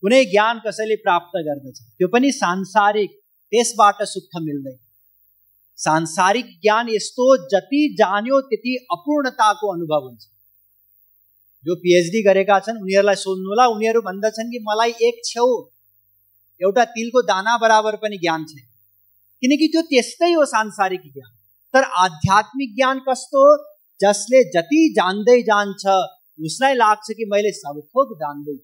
कुनै ज्ञान कसैले प्राप्त गर्दछ, त्यो पनि सांसारिक, त्यसबाट सुख मिल्दैन। सांसारिक ज्ञान यस्तो जति जान्यो त्यति अपूर्णताको अनुभव हुन्छ। जो पीएचडी गरेका छन् उनीहरूलाई सोध्नुहोला, उनीहरू भन्दछन् कि मलाई एक छेउ एउटा तिलको दाना बराबर पनि ज्ञान छैन, किनकि त्यो त्यस्तै हो सांसारिक ज्ञान। तर आध्यात्मिक ज्ञान कस्तो हो, जसले जति जान्दै जान्छ उसलाई लाग्छ कि मैले सब थोक जान्दै।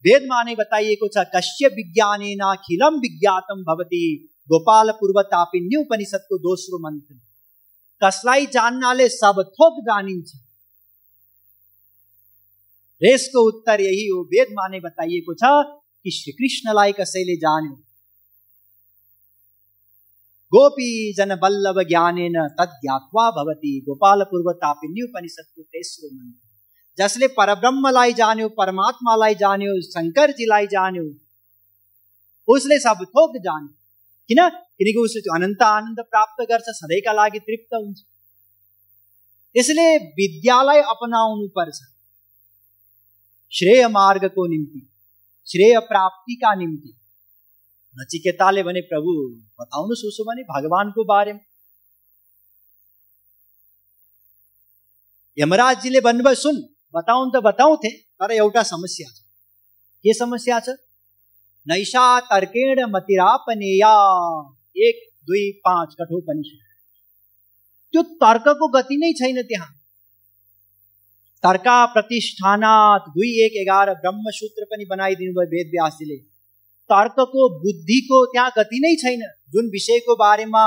वेदमा नै बताइएको छ, कस्य विज्ञानेन अखिलम विज्ञातम भवति, गोपाल पूर्वतापिन्य उपनिषदको दोस्रो मन्त्र। कसलाई जान्नाले सब थोक जानिन्छ। यसको उत्तर यही हो। वेदमा नै बताइएको छ कि श्री कृष्णलाई कसैले जान्यो, गोपी जन बल्लभ ज्ञानेन तद ज्ञात्वा भवति, गोपाल पूर्वतापिन्य उपनिषदको तेस्रो मन्त्र। जसले परब्रह्मलाई जान्यो, परमात्मालाई जान्यो, शंकरजीलाई जान्यो, उसले सब थोक जान्यो। किनकि उसले अनन्त आनन्द प्राप्त गर्छ, सधैँका लागि तृप्त हुन्छ। इसलिए विद्यालाई अपनाउनु पर्छ श्रेय मार्गको निम्ति, श्रेय प्राप्तिका निम्ति। नचिकेताले भने, प्रभु बताउनुहोस् उसो भने भगवानको बारेमा। यमराजजीले भन्नुभयो, सुन बताउन त बताउँथे, तर एउटा समस्या छ। के समस्या छ? नैषा तर्केण मतिरापनेया 1, 2, 5 कठोपनिषद। त्यो तर्कको गति नै छैन त्यहाँ। तर्का प्रतिष्ठानात् 2:1:11 ब्रह्मसूत्र पनि बनाइदिनु भयो वेदव्यासजीले। तर्कको, बुद्धिको त्यहाँ गति नै छैन। जुन विषयको बारेमा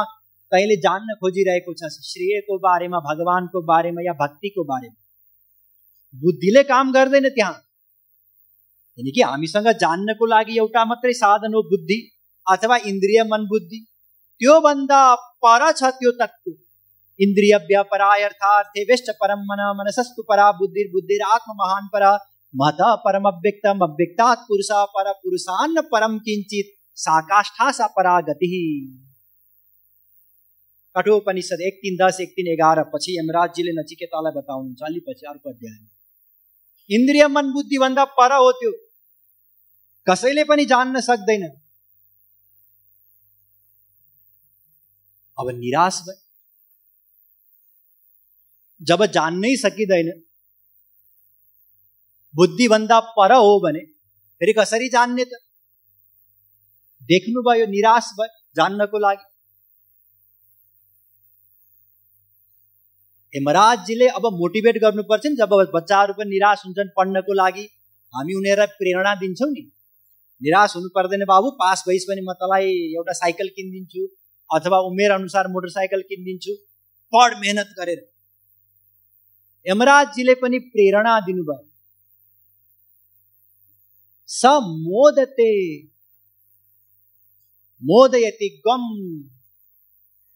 कहिले जान्न खोजिरहेको छ, श्रेयको बारेमा, भगवानको बारेमा या भक्तिको बारेमा, बुद्धिले काम गर्दैन त्यहाँ। किनकि हामीसँग जान्नको लागि एउटा मात्रै साधन हो, बुद्धि अथवा इन्द्रिय मन बुद्धि। त्यो भन्दा पर छ त्यो तत्त्व। इन्द्रिय व्यापरायर्थार्थे वेश्च परम मन, मनसस्तु परा बुद्धिर, बुद्धिर आत्म महान परा, महता परम अव्यक्तम, अव्यक्तात् पुरुषा पर, पुरुषान्न परम किंचित, साकाष्ठा सा परा गति। कठोपनिषद 1:3-10, 1:3-11 पछि यमराजजीले नचिकेतालाई बताउनुहुन्छ, अलि पछि अर्को अध्यायमा। इन्द्रिय मन बुद्धि भन्दा पर हो त्यो, कसैले पनि जान्न सक्दैन। अब निराश भए, जब जान्नै सकिँदैन, बुद्धि भन्दा पर हो भने फेरि कसरी जान्ने त? देख्नुभयो, निराश भए जान्नको लागि। यमराजजीले अब मोटिभेट गर्नुपर्छ नि। जब बच्चाहरू पनि निराश हुन्छन् पढ्नको लागि, हामी उनीहरूलाई प्रेरणा दिन्छौँ नि। निराश हुनु पर्दैन बाबु, पास भइस भने म तँलाई एउटा साइकल किनिदिन्छु अथवा उमेर अनुसार मोटरसाइकल किनिदिन्छु, पढ मेहनत गरेर। यमराजजीले पनि प्रेरणा दिनुभयो। स मोदते मोदयति गम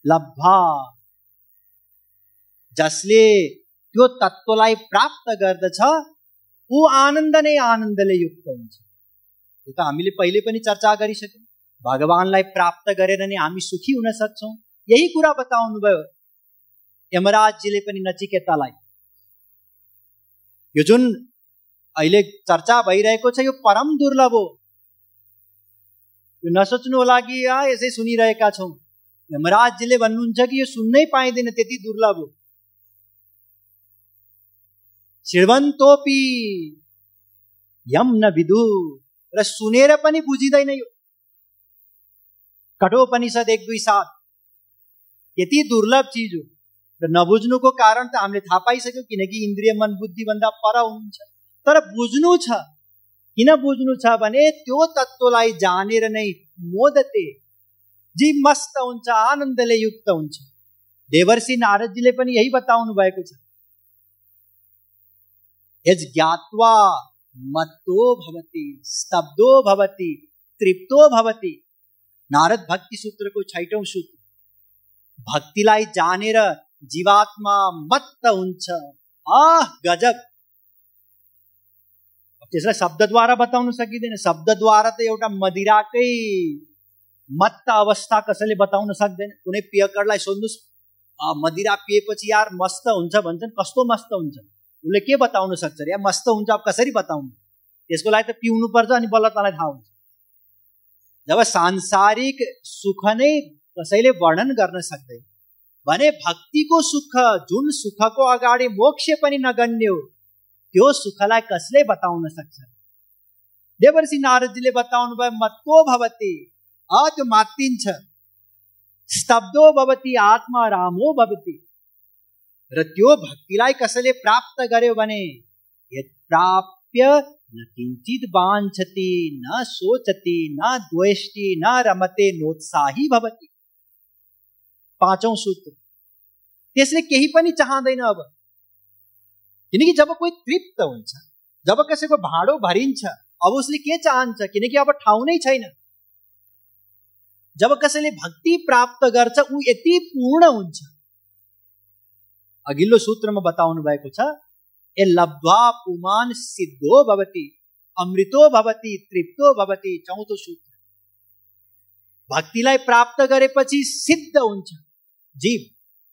लब्धा, जसले त्यो तत्त्वलाई प्राप्त गर्दछ ऊ आनन्द नै आनन्दले युक्त हुन्छ। यो त हामीले पहिले पनि चर्चा गरिसक्यौं। भगवानलाई प्राप्त गरेर नै हामी सुखी हुन सक्छौं। यही कुरा बताउनु भयो यमराजजीले पनि नचिकेतालाई। यो जुन अहिले चर्चा भइरहेको छ यो परम दुर्लभ हो। यो नसोच्नु होला कि यसै सुनिरहेका छौँ। यमराजजीले भन्नुहुन्छ कि यो सुन्नै पाइँदैन, त्यति दुर्लभ हो। श्रवन्तोपि यम न विदु, र सुनेर पनि बुझिँदैन यो। कठोपनिषद 1-2-7 यति दुर्लभ चिज हो। र नबुझ्नुको कारण त हामीले थाहा पाइसक्यौँ, किनकि इन्द्रिय मन बुद्धि भन्दा पर हुनुहुन्छ। तर बुझ्नु छ। किन बुझ्नु छ भने त्यो तत्त्वलाई जानेर नै मोदते, जीव मस्त हुन्छ, आनन्दले युक्त हुन्छ। देवर्षि नारदजीले पनि यही बताउनु भएको छ। यज ज्ञात्वा मत्तो भवति, स्तब्धो भवति, तृप्तो भवति। नारद भक्ति सूत्रको 6औं सूत्र। भक्तिलाई जानेर जीवात्मा मत्त हुन्छ। गजब। त्यसलाई शब्दद्वारा बताउन सकिँदैन। शब्दद्वारा त एउटा मदिराकै मत्त अवस्था कसैले बताउन सक्दैन। कुनै पियकरलाई सोध्नुस्, मदिरा पिएपछि यार मस्त हुन्छ भन्छन्, कस्तो मस्त हुन्छ? उसले के बताउन सक्छ रे? मस्त हुन्छ अब कसरी बताउनु? त्यसको लागि त पिउनु पर्छ, अनि बल्ल तँलाई थाहा हुन्छ। जब सांसारिक सुख नै कसैले वर्णन गर्न सक्दैन भने भक्तिको सुख, जुन सुखको अगाडि मोक्ष पनि नगण्य हो, त्यो सुखलाई कसले बताउन सक्छ? देवर्षि नारदजीले बताउनु भयो, मत्तो भवति, त्यो मात्तिन्छ। स्तब्धो भवति, आत्मा रामो भवति। र त्यो भक्तिलाई कसैले प्राप्त गर्यो भने यत् प्राप्य न किंचित वाञ्छति, न सोचति, न द्वेष्टि, न रमते, नोत्साही भवति। 5औं सूत्र। त्यसले केही पनि चाहँदैन अब। किनकि जब कोही तृप्त हुन्छ, जब कसैको भाँडो भरिन्छ, अब उसले के चाहन्छ? किनकि अब ठाउँ नै छैन। जब कसैले भक्ति प्राप्त गर्छ, ऊ यति पूर्ण हुन्छ। अघिल्लो सूत्रमा बताउनु भएको छ, ए लब्ध्वा पुमान सिद्धो भवति, अमृतो भवति, तृप्तो भवति। 4औं सूत्र। भक्तिलाई प्राप्त गरेपछि सिद्ध हुन्छ जीव।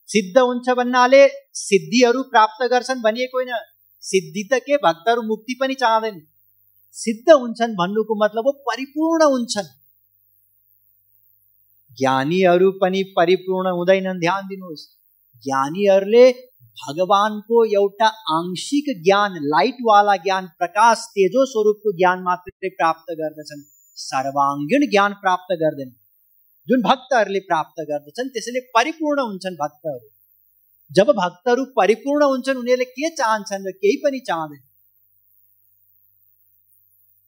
सिद्ध हुन्छ भन्नाले सिद्धिहरू प्राप्त गर्छन् भनिएको होइन। सिद्धि त के, भक्तहरू मुक्ति पनि चाहँदैन। सिद्ध हुन्छन् भन्नुको मतलब हो परिपूर्ण हुन्छन्। ज्ञानीहरू पनि परिपूर्ण हुँदैनन्, ध्यान दिनुहोस्। ज्ञानीहरूले भगवानको एउटा आंशिक ज्ञान, लाइट वाला ज्ञान, प्रकाश तेजो स्वरूपको ज्ञान मात्रै प्राप्त गर्दछन्, सर्वाङ्गीण ज्ञान प्राप्त गर्दैन। जुन भक्तहरूले प्राप्त गर्दछन् त्यसैले परिपूर्ण हुन्छन् भक्तहरू। जब भक्तहरू परिपूर्ण हुन्छन्, उनीहरूले के चाहन्छन् र केही पनि चाहँदैन।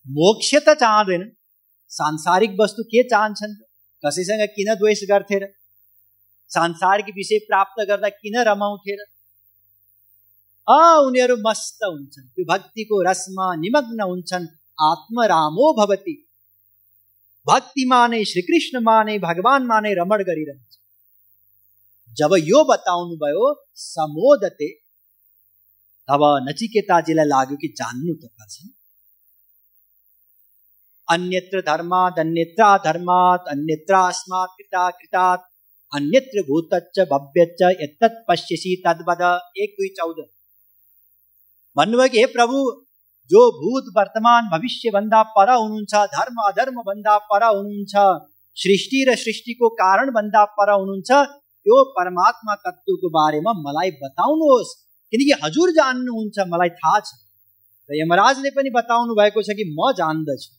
मोक्ष त चाहँदैन, सांसारिक वस्तु के चाहन्छन्? कसैसँग किन द्वेष गर्थे र? सांसारिक विषय प्राप्त गर्दा किन रमाउँथे र? उनीहरू मस्त हुन्छन्, त्यो भक्तिको रसमा निमग्न हुन्छन्। आत्मरामो भवति। भक्तिमा नै, श्रीकृष्णमा नै, भगवानमा नै रमण गरिरहन्छ। जब यो बताउनु भयो समोदते, तब नचिकेताजीलाई लाग्यो कि जान्नु त पर्छ। अन्यत्र धर्मात् अन्यत्र धर्मात् अन्यत्र अस्मात् कृतात् कृतात् अन्यत्र भूतच्च भव्यच्च यत्तत् पश्यसि तद्वद। 1-2-14 भन्नुभयो कि हे प्रभु, जो भूत वर्तमान भविष्य भन्दा पर हुनुहुन्छ, धर्म अधर्म भन्दा पर हुनुहुन्छ, सृष्टि र सृष्टिको कारण भन्दा पर हुनुहुन्छ, त्यो परमात्मा तत्त्वको बारेमा मलाई बताउनुहोस्, किनकि हजुर जान्नुहुन्छ, मलाई थाहा छ। र यमराजले पनि बताउनु भएको छ कि म जान्दछु।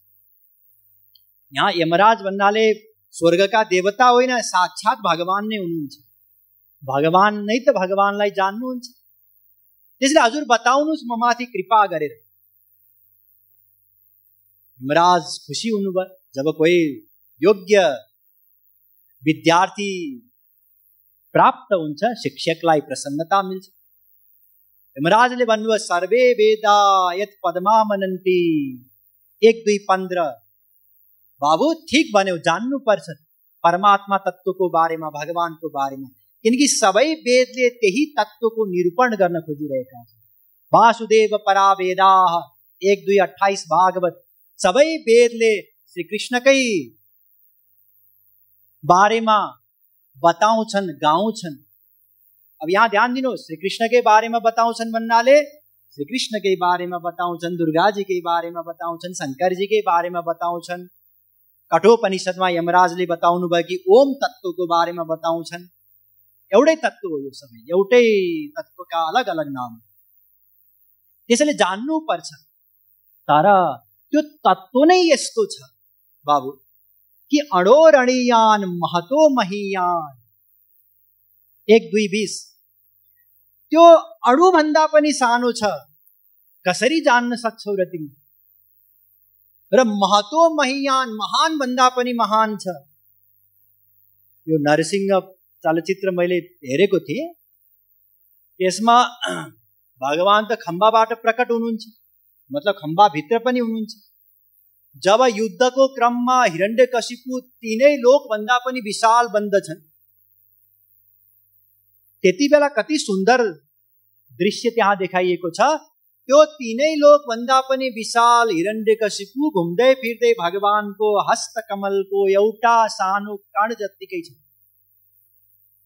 यहाँ यमराज भन्नाले स्वर्गका देवता होइन, साक्षात भगवान नै हुनुहुन्छ। भगवान नै त भगवानलाई जान्नुहुन्छ। त्यसले हजुर बताउनुहोस् म माथि कृपा गरेर। यमराज खुसी हुनुभयो। जब कोही योग्य विद्यार्थी प्राप्त हुन्छ, शिक्षकलाई प्रसन्नता मिल्छ। यमराजले भन्नुभयो सर्वे वेदा यत् पदमा मनन्ति। 1-2-15 बाबु ठीक भन्यो, जान्नु पर्छ परमात्मा तत्त्वको बारेमा, भगवानको बारेमा, किनकि सबै वेदले त्यही तत्त्वको निरूपण गर्न खोजिरहेका छन्। वासुदेव परा वेदाः 1-2-28 भागवत। सबै वेदले श्री कृष्णकै बारेमा बताउँछन्, गाउँछन्। अब यहाँ ध्यान दिनुहोस्, श्री कृष्णकै बारेमा बताउँछन् भन्नाले श्री कृष्णकै बारेमा बताउँछन्, दुर्गाजीकै बारेमा बताउँछन्, शङ्करजीकै बारेमा बताउँछन्, कठोपनिषदमा यमराजले बताउनु भयो कि ओम तत्वको बारेमा बताउँछन्। एउटै तत्व हो, यो सबै एउटै तत्वका अलग अलग नाम, त्यसैले जान्नु पर्छ। तर त्यो तत्व नै यस्तो छ बाबु कि अणोरणीयान महतो महीयान 1 2 20 त्यो अणु भन्दा पनि सानो छ, कसरी जान्न सक्छौ र तिमी? र महतो महीयान महान भन्दा पनि महान छ। यो नरसिंह चलचित्र मैले हेरेको थिएँ, त्यसमा भगवान त खम्बाबाट प्रकट हुनुहुन्छ, मतलब खम्बाभित्र पनि हुनुहुन्छ। जब युद्धको क्रममा हिरण्यकशिपु तीनै लोकभन्दा पनि विशाल बन्दछन्, त्यति बेला कति सुन्दर दृश्य त्यहाँ देखाइएको छ। त्यो तीनै लोकभन्दा पनि विशाल हिरण्यकशिपु घुम्दै फिर्दै भगवानको हस्तकमलको एउटा सानो कण जत्तिकै छ।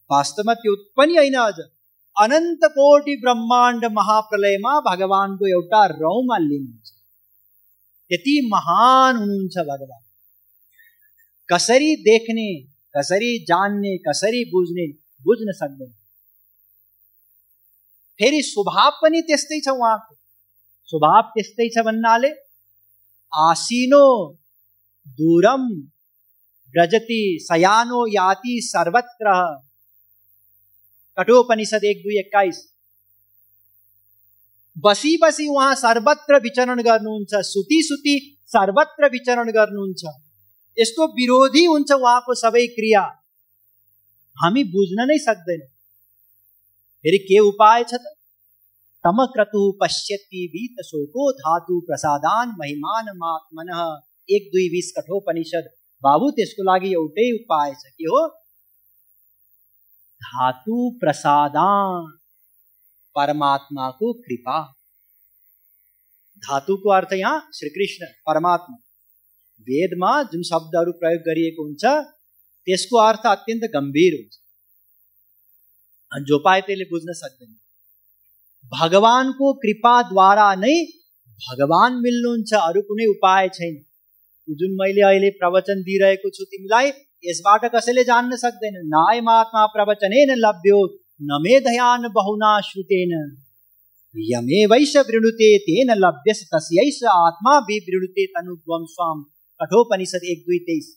वास्तवमा त्यो पनि होइन, अझ अनन्त कोटि ब्रह्माण्ड महाप्रलयमा भगवानको एउटा रौँमा लिनुहुन्छ। यति महान हुनुहुन्छ भगवान। कसरी देख्ने, कसरी जान्ने, कसरी बुझ्ने, बुझ्न सक्दैन। फेरि स्वभाव पनि त्यस्तै छ उहाँको। स्वभाव त्यस्तै छ भन्नाले आसीनो दूरम व्रजति शयानो याति सर्वत्र। कठोपनिषद 1 2 21 बसी बसी उहाँ सर्वत्र विचरण गर्नुहुन्छ, सुती सुती सर्वत्र विचरण गर्नुहुन्छ। यसको विरोधी हुन्छ उहाँको सबै क्रिया, हामी बुझ्न नै सक्दैन। फेरि के उपाय छ त? तमक्रतु पश्यति वीत शोको धातु प्रसादान महिमान आत्मनः 1 2 20 कठोपनिषद। बाबु त्यसको लागि एउटै उपाय छ, के हो? धातु प्रसादान, परमात्माको कृपा। धातुको अर्थ यहाँ श्री कृष्ण परमात्मा। वेदमा जुन शब्दहरू प्रयोग गरिएको हुन्छ त्यसको अर्थ अत्यन्त गम्भीर हुन्छ, जो पाए त्यसले बुझ्न सक्दैन। भगवानको कृपाद्वारा नै भगवान मिल्नुहुन्छ, अरू कुनै उपाय छैन। जुन मैले अहिले प्रवचन दिइरहेको छु तिमीलाई, यसबाट कसैले जान्न सक्दैन। नायमात्मा प्रवचनेन लभ्यो न मेधयान बहुना श्रुतेन यमे वैश वृणुते तेन लभ्यस तस्यैष आत्मा विवृणुते तनुद्वम स्वाम। कठोपनिषद 1 2 23।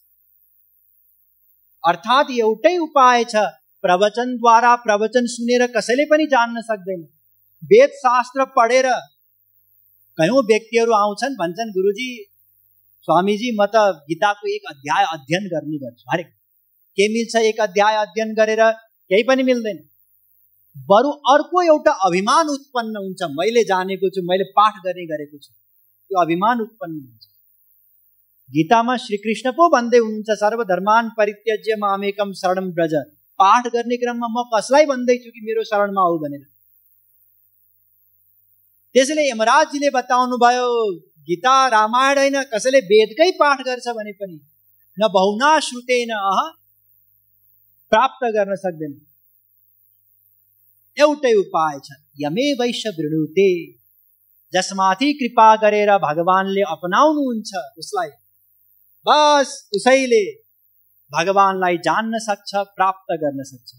अर्थात एउटै उपाय छ। प्रवचनद्वारा, प्रवचन सुनेर कसैले पनि जान्न सक्दैन। वेद शास्त्र पढेर कयौं व्यक्तिहरू आउँछन्, भन्छन् गुरुजी स्वामीजी म त गीताको 1 अध्याय अध्ययन गर्ने गर्छु। अरे के मिल्छ 1 अध्याय अध्ययन गरेर? केही पनि मिल्दैन। बरु अर्को एउटा अभिमान उत्पन्न हुन्छ, मैले जानेको छु, मैले पाठ गर्ने गरेको छु, त्यो अभिमान उत्पन्न हुन्छ। गीतामा श्री कृष्ण पो भन्दै हुनुहुन्छ सर्वधर्मान परित्यज्य मामेकम शरणं व्रज। पाठ गर्ने क्रममा म कसलाई भन्दैछु कि मेरो शरणमा आऊ भनेर। त्यसैले यमराजजीले बताउनु भयो गीता रामायण होइन, कसैले वेदकै पाठ गर्छ भने पनि न बहुना श्रुतेन प्राप्त गर्न सक्दैन। एउटै उपाय छ, यमे वैश वृणुते। जसमाथि कृपा गरेर भगवानले अपनाउनुहुन्छ उसलाई, बस उसैले भगवानलाई जान्न सक्छ, प्राप्त गर्न सक्छ।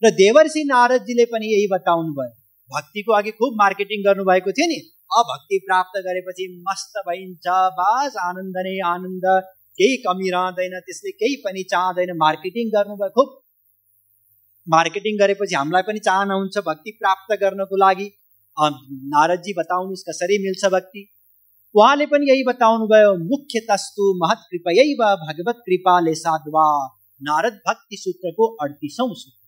र देवर्षि नारदजीले पनि यही बताउनु भयो। भक्तिको अघि खुब मार्केटिङ गर्नुभएको थियो नि। अब भक्ति प्राप्त गरेपछि मस्त भइन्छ, बस आनन्द नै आनन्द, केही कमी रहँदैन, त्यसले केही पनि चाहँदैन। मार्केटिङ गर्नुभयो खुब। मार्केटिङ गरेपछि हामीलाई पनि चाहना हुन्छ भक्ति प्राप्त गर्नको लागि। नारदजी बताउनुहोस् कसरी मिल्छ भक्ति। उहाँले पनि यही बताउनु भयो, मुख्य तस्तु महत् कृपयैव भगवत कृपाले साध्वा। नारद भक्ति सूत्रको 38औं सूत्र।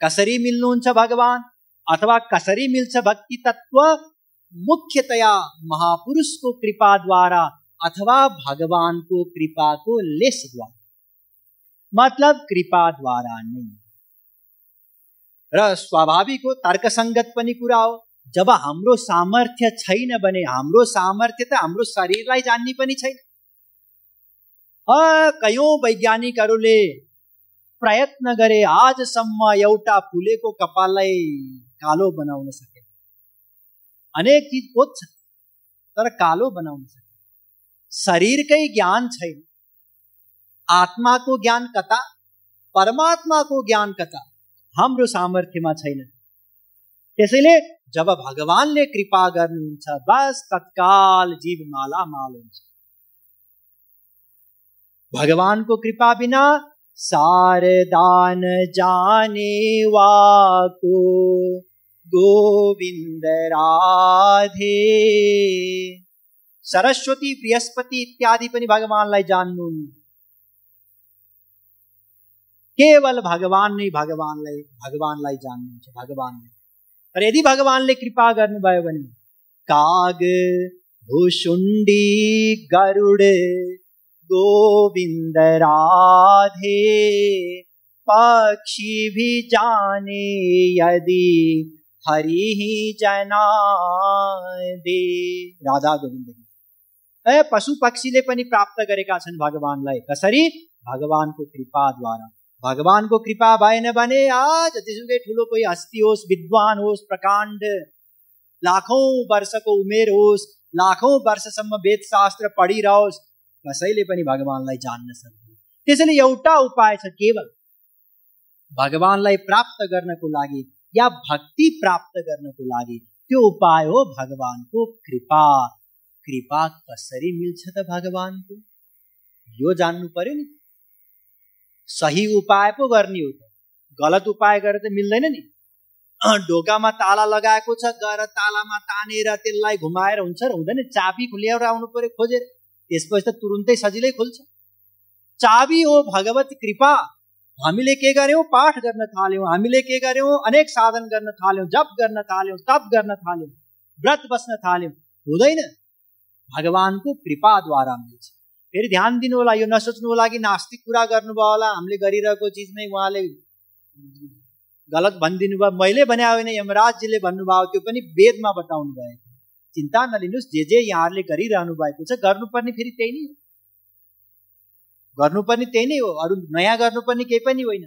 कसरी मिल्नुहुन्छ भगवान अथवा कसरी मिल्छ भक्ति तत्व? मुख्यतया महापुरुषको कृपाद्वारा अथवा भगवानको कृपाको लेशद्वारा, मतलब कृपाद्वारा नै। र स्वाभाविक हो, तर्कसङ्गत पनि कुरा हो। जब हाम्रो सामर्थ्य छैन भने, हाम्रो सामर्थ्य त हाम्रो शरीरलाई जान्ने पनि छैन। कयौं वैज्ञानिकहरूले प्रयत्न गरे, आजसम्म एउटा फुलेको कपाललाई कालो बनाउन सके। अनेक चीज खोज्छ तर कालो बनाउन सके। शरीरकै ज्ञान छैन, आत्माको ज्ञान कता, परमात्माको ज्ञान कता, हाम्रो सामर्थ्यमा छैन। त्यसैले जब भगवानले कृपा गर्नुहुन्छ बस तत्काल जीव मालामाल हुन्छ। भगवानको कृपा बिना सारदान जाने वाको गोविंद राधे। सरस्वती, बृहस्पति इत्यादि पनि भगवानलाई जान्नुहुन्न। केवल भगवान नै भगवानलाई जान्नुहुन्छ, भगवानले। र यदि भगवानले कृपा गर्नुभयो भने काग भुसुण्डी गरुड गोविंद राधे, पक्षी भी जाने यदि हरि ही जना दे। राधा गोविंद पशु पक्षीले पनि प्राप्त गरेका छन् भगवानलाई। कसरी? भगवानको कृपाद्वारा। भगवानको कृपा भएन भने आज जतिसुकै ठुलो कोही हस्ती होस्, विद्वान होस्, प्रकाण्ड, लाखौं वर्षको उमेर होस्, लाखौं वर्षसम्म वेद शास्त्र पढिरहोस्, कसैले पनि भगवानलाई जान्न सक्दैन। त्यसैले एउटा उपाय छ, केवल भगवानलाई प्राप्त गर्नको लागि या भक्ति प्राप्त गर्नको लागि। त्यो उपाय हो भगवानको कृपा। कृपा कसरी मिल्छ त भगवानको? यो जान्नु पर्यो नि। सही उपाय पो गर्ने हो त, गलत उपाय गरेर त मिल्दैन नि। ढोकामा ताला लगाएको छ, गएर तालामा तानेर त्यसलाई घुमाएर हुन्छ र हुँदैन। चाबी ल्याएर आउनु पर्यो खोजेर, त्यसपछि त तुरुन्तै सजिलै खुल्छ। चाबी हो भगवत कृपा। हामीले के गर्यौं? पाठ गर्न थाल्यौं, हामीले के गर्यौं? अनेक साधन गर्न थाल्यौं, जप गर्न थाल्यौं, तप गर्न थाल्यौं, व्रत बस्न थाल्यौं, हुँदैन। भगवानको कृपाद्वारा मिल्छ। फेरि ध्यान दिनु होला, यो नसोच्नु होला कि नास्तिक कुरा गर्नुभयो होला, हामीले गरिरहेको चिजमै उहाँले गलत भनिदिनु भयो। मैले भने होइन, यमराजजीले भन्नुभयो, त्यो पनि वेदमा बताउनु भएको। चिन्ता नलिनुहोस्, जे यहाँहरूले गरिरहनु भएको छ गर्नुपर्ने फेरि त्यही नै हो, गर्नुपर्ने त्यही नै हो। अरू नयाँ गर्नुपर्ने केही पनि होइन।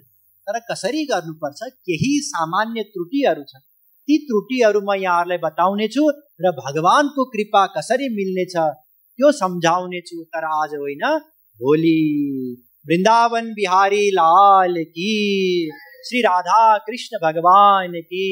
तर कसरी गर्नुपर्छ, केही सामान्य त्रुटिहरू छन्, ती त्रुटिहरू म यहाँहरूलाई बताउने छु र भगवानको कृपा कसरी मिल्नेछ त्यो सम्झाउने छु। तर आज होइन, भोलि। वृन्दावन बिहारी लाल की, श्री राधा कृष्ण भगवान की।